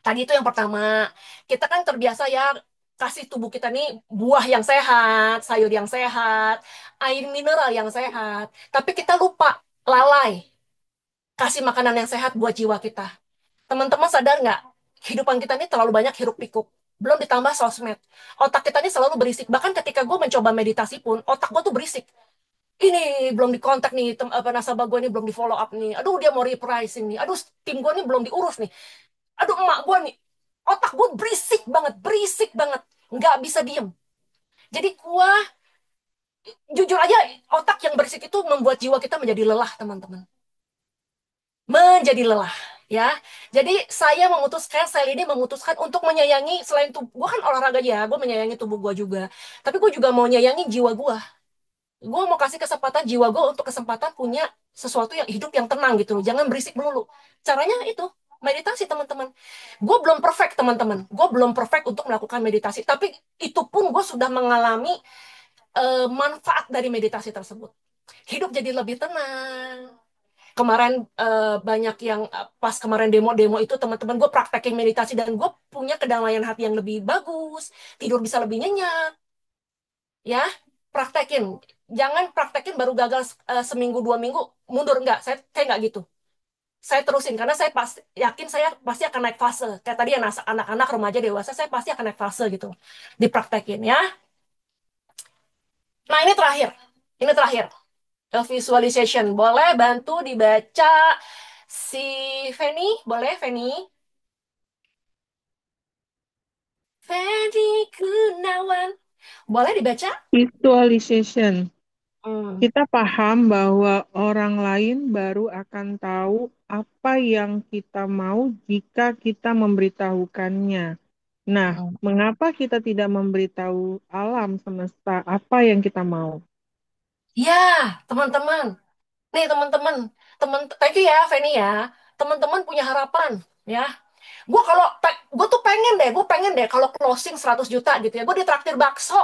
Tadi itu yang pertama, kita kan terbiasa ya kasih tubuh kita nih buah yang sehat, sayur yang sehat, air mineral yang sehat. Tapi kita lupa, lalai, kasih makanan yang sehat buat jiwa kita. Teman-teman sadar nggak? Kehidupan kita ini terlalu banyak hiruk pikuk. Belum ditambah sosmed. Otak kita ini selalu berisik. Bahkan ketika gue mencoba meditasi pun, otak gue tuh berisik. Ini belum dikontak nih, nasabah gue ini belum di follow up nih. Aduh, dia mau repricing nih. Aduh, tim gue ini belum diurus nih. Aduh, emak gue nih. Otak gue berisik banget. Nggak bisa diem. Jadi gue, jujur aja, otak yang berisik itu membuat jiwa kita menjadi lelah, teman-teman. Menjadi lelah. Ya, jadi saya ini memutuskan untuk menyayangi selain tubuh, gue kan olahraga ya, gue menyayangi tubuh gue juga, tapi gue juga mau nyayangi jiwa gue mau kasih kesempatan jiwa gue untuk kesempatan punya sesuatu yang hidup yang tenang gitu loh, jangan berisik melulu. Caranya itu meditasi teman-teman. Gue belum perfect teman-teman, gue belum perfect untuk melakukan meditasi, tapi itu pun gue sudah mengalami manfaat dari meditasi tersebut. Hidup jadi lebih tenang. Kemarin banyak yang pas kemarin demo-demo itu teman-teman gue praktekin meditasi dan gue punya kedamaian hati yang lebih bagus, tidur bisa lebih nyenyak. Ya, praktekin. Jangan praktekin baru gagal seminggu 2 minggu mundur, enggak. Saya enggak gitu. Saya terusin karena saya pasti yakin saya pasti akan naik fase. Kayak tadi anak-anak, remaja, dewasa, saya pasti akan naik fase gitu. Dipraktekin ya. Nah, ini terakhir. Ini terakhir. Visualization. Boleh bantu dibaca si Feni? Boleh, Feni? Feni Gunawan. Boleh dibaca? Visualization. Hmm. Kita paham bahwa orang lain baru akan tahu apa yang kita mau jika kita memberitahukannya. Nah, Hmm. mengapa kita tidak memberitahu alam semesta apa yang kita mau? Ya, teman-teman. Nih teman-teman, thank you ya Feni ya. Teman-teman punya harapan ya. Gue pengen deh kalau closing 100 juta gitu ya. Gue ditraktir bakso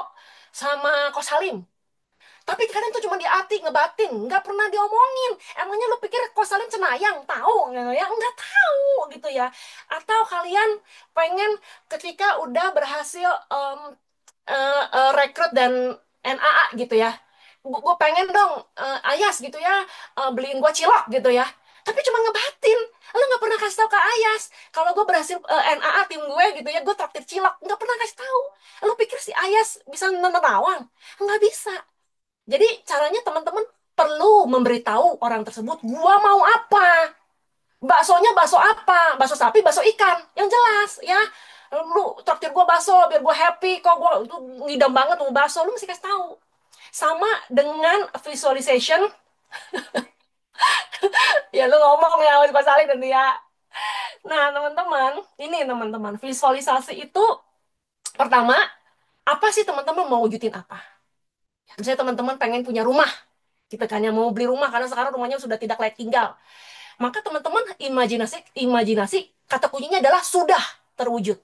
sama Kos Halim. Tapi kadang tuh cuma di hati ngebatin, nggak pernah diomongin. Emangnya lu pikir Kos Halim cenayang tahu gitu ya? Nggak tahu gitu ya. Atau kalian pengen ketika udah berhasil rekrut dan NAA gitu ya. Gue pengen dong Ayas gitu ya, beliin gue cilok gitu ya. Tapi cuma ngebatin. Lu nggak pernah kasih tahu ke Ayas kalau gue berhasil NAA tim gue gitu ya, gue traktir cilok. Nggak pernah kasih tahu. Lu pikir si Ayas bisa nenerawang? Nggak bisa. Jadi caranya teman-teman perlu memberitahu orang tersebut, gua mau apa. Baksonya bakso apa? Bakso sapi, bakso ikan. Yang jelas ya. Lu traktir gua bakso biar gua happy. Kok gua tuh ngidam banget mau bakso, lu mesti kasih tahu. Sama dengan visualization, ya lu ngomong ya Mas Pasali dan ya. Nah, teman-teman, ini teman-teman, visualisasi itu pertama, apa sih teman-teman mau wujudin apa? Misalnya teman-teman pengen punya rumah, gitu kan, yang mau beli rumah karena sekarang rumahnya sudah tidak layak tinggal. Maka teman-teman imajinasi, imajinasi kata kuncinya adalah sudah terwujud.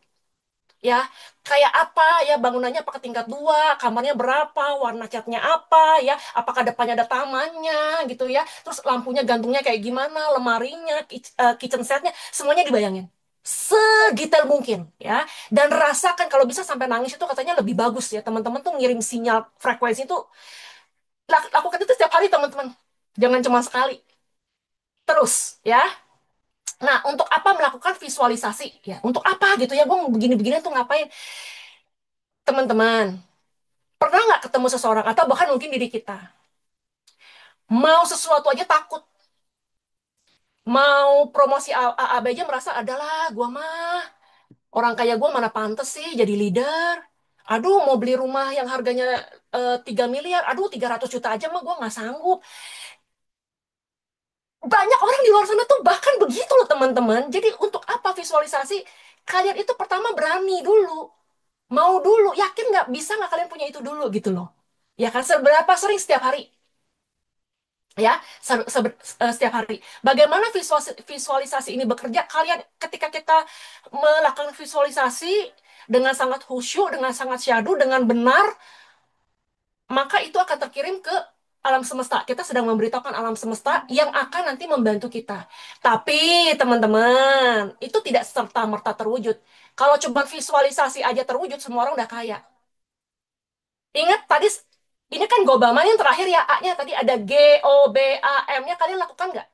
Ya, kayak apa ya bangunannya, apakah tingkat 2, kamarnya berapa, warna catnya apa ya, apakah depannya ada tamannya gitu ya, terus lampunya gantungnya kayak gimana, lemarinya, kitchen setnya, semuanya dibayangin. sedetail mungkin ya, dan rasakan kalau bisa sampai nangis itu katanya lebih bagus ya. Teman-teman tuh ngirim sinyal frekuensi itu, lakukan itu setiap hari teman-teman, jangan cuma sekali, terus ya. Nah, untuk apa melakukan visualisasi ya, untuk apa gitu ya, gue begini-begini tuh ngapain? Teman-teman, pernah nggak ketemu seseorang atau bahkan mungkin diri kita mau sesuatu aja takut, mau promosi AAB aja merasa adalah gua mah orang kaya gue mana pantes sih jadi leader. Aduh, mau beli rumah yang harganya 3 miliar. Aduh, 300 juta aja mah gue nggak sanggup. Banyak orang di luar sana tuh bahkan begitu loh teman-teman. Jadi untuk apa visualisasi? Kalian itu pertama berani dulu. Mau dulu. Yakin nggak bisa nggak kalian punya itu dulu gitu loh. Ya kan, seberapa sering setiap hari. Ya, setiap hari. Bagaimana visualisasi ini bekerja? Kalian ketika kita melakukan visualisasi dengan sangat khusyuk, dengan sangat syahdu, dengan benar, maka itu akan terkirim ke alam semesta. Kita sedang memberitahukan alam semesta yang akan nanti membantu kita. Tapi, teman-teman, itu tidak serta-merta terwujud. Kalau cuma visualisasi aja terwujud, semua orang udah kaya. Ingat tadi, ini kan Gobama yang terakhir ya, A-nya tadi ada GOBAM-nya, kalian lakukan nggak?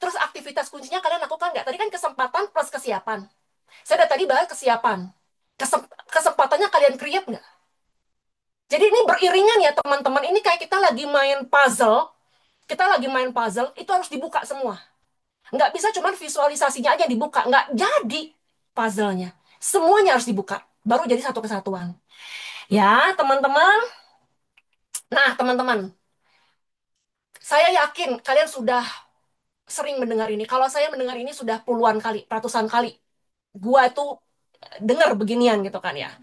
Terus aktivitas kuncinya kalian lakukan nggak? Tadi kan kesempatan plus kesiapan. Saya udah tadi bahas kesiapan. Kesempatannya kalian create nggak? Jadi ini beriringan ya teman-teman. Ini kayak kita lagi main puzzle. Kita lagi main puzzle, itu harus dibuka semua. Nggak bisa cuma visualisasinya aja dibuka. Nggak jadi puzzle-nya. Semuanya harus dibuka. Baru jadi satu kesatuan. Ya, teman-teman. Nah, teman-teman. Saya yakin kalian sudah sering mendengar ini. Kalau saya mendengar ini sudah puluhan kali, ratusan kali. Gua itu dengar beginian gitu kan ya.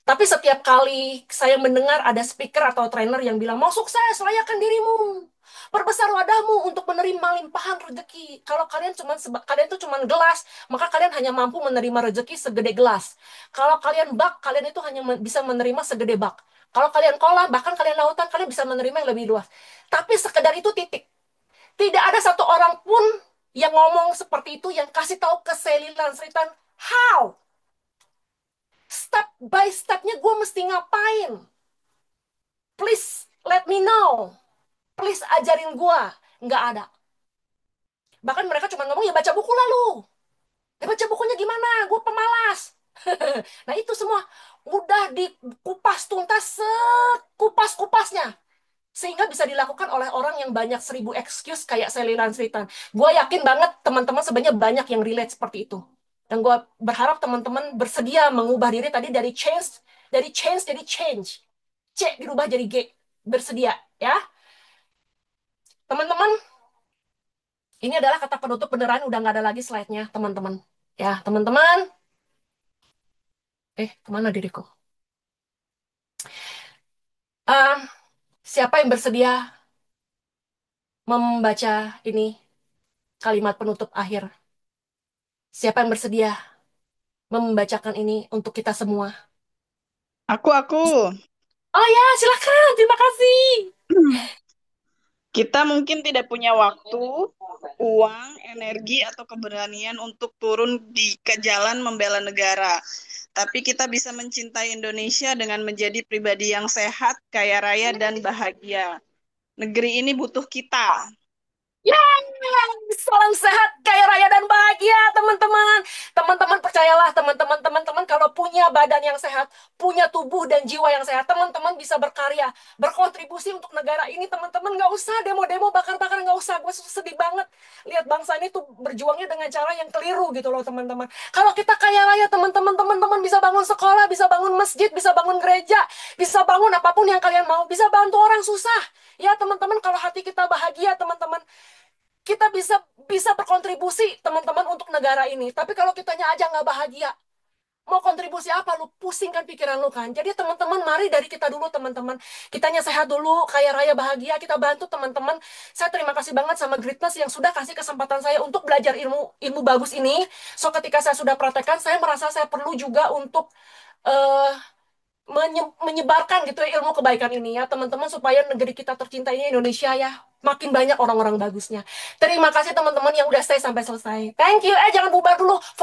Tapi setiap kali saya mendengar ada speaker atau trainer yang bilang, mau sukses, layakan dirimu. Perbesar wadahmu untuk menerima limpahan rezeki. Kalau kalian tuh cuman gelas, maka kalian hanya mampu menerima rezeki segede gelas. Kalau kalian bak, kalian itu hanya bisa menerima segede bak. Kalau kalian kolam, bahkan kalian lautan, kalian bisa menerima yang lebih luas. Tapi sekedar itu titik. Tidak ada satu orang pun yang ngomong seperti itu, yang kasih tahu ke Sally Lansritan, how? Step by stepnya gue mesti ngapain? Please let me know. Please ajarin gue. Nggak ada. Bahkan mereka cuma ngomong, ya baca buku lalu. Ya baca bukunya gimana? Gue pemalas. Nah itu semua udah dikupas tuntas sekupas-kupasnya. Sehingga bisa dilakukan oleh orang yang banyak 1000 excuse kayak Sally Lansritan. Gue yakin banget teman-teman sebenarnya banyak yang relate seperti itu. Dan gue berharap teman-teman bersedia mengubah diri tadi dari change jadi change. C dirubah jadi G. Bersedia, ya. Teman-teman, ini adalah kata penutup beneran, udah nggak ada lagi slide-nya, teman-teman. Ya, teman-teman. Kemana diriku? Ah, siapa yang bersedia membaca ini kalimat penutup akhir? Siapa yang bersedia membacakan ini untuk kita semua? Aku. Oh ya, silakan. Terima kasih. Kita mungkin tidak punya waktu, uang, energi, atau keberanian untuk turun ke jalan membela negara. Tapi kita bisa mencintai Indonesia dengan menjadi pribadi yang sehat, kaya raya, dan bahagia. Negeri ini butuh kita. Ya, salam sehat, kaya raya dan bahagia, teman-teman. Teman-teman percayalah, teman-teman kalau punya badan yang sehat, punya tubuh dan jiwa yang sehat, teman-teman bisa berkarya, berkontribusi untuk negara ini. Teman-teman nggak usah demo-demo, bakar-bakar, nggak usah. Gue sedih banget lihat bangsa ini tuh berjuangnya dengan cara yang keliru gitu loh, teman-teman. Kalau kita kaya raya, teman-teman bisa bangun sekolah, bisa bangun masjid, bisa bangun gereja, bisa bangun apapun yang kalian mau, bisa bantu orang susah. Ya, teman-teman, kalau hati kita bahagia, teman-teman, kita bisa berkontribusi teman-teman untuk negara ini. Tapi kalau kitanya aja nggak bahagia, mau kontribusi apa? Lu pusingkan pikiran lu kan. Jadi teman-teman, mari dari kita dulu teman-teman. Kitanya sehat dulu, kaya raya bahagia, kita bantu teman-teman. Saya terima kasih banget sama Greatness yang sudah kasih kesempatan saya untuk belajar ilmu bagus ini. So ketika saya sudah praktekkan, saya merasa saya perlu juga untuk eh, menyebarkan gitu ya ilmu kebaikan ini ya teman-teman, supaya negeri kita tercinta ini Indonesia ya makin banyak orang-orang bagusnya. Terima kasih teman-teman yang udah stay sampai selesai. Thank you. Jangan bubar dulu.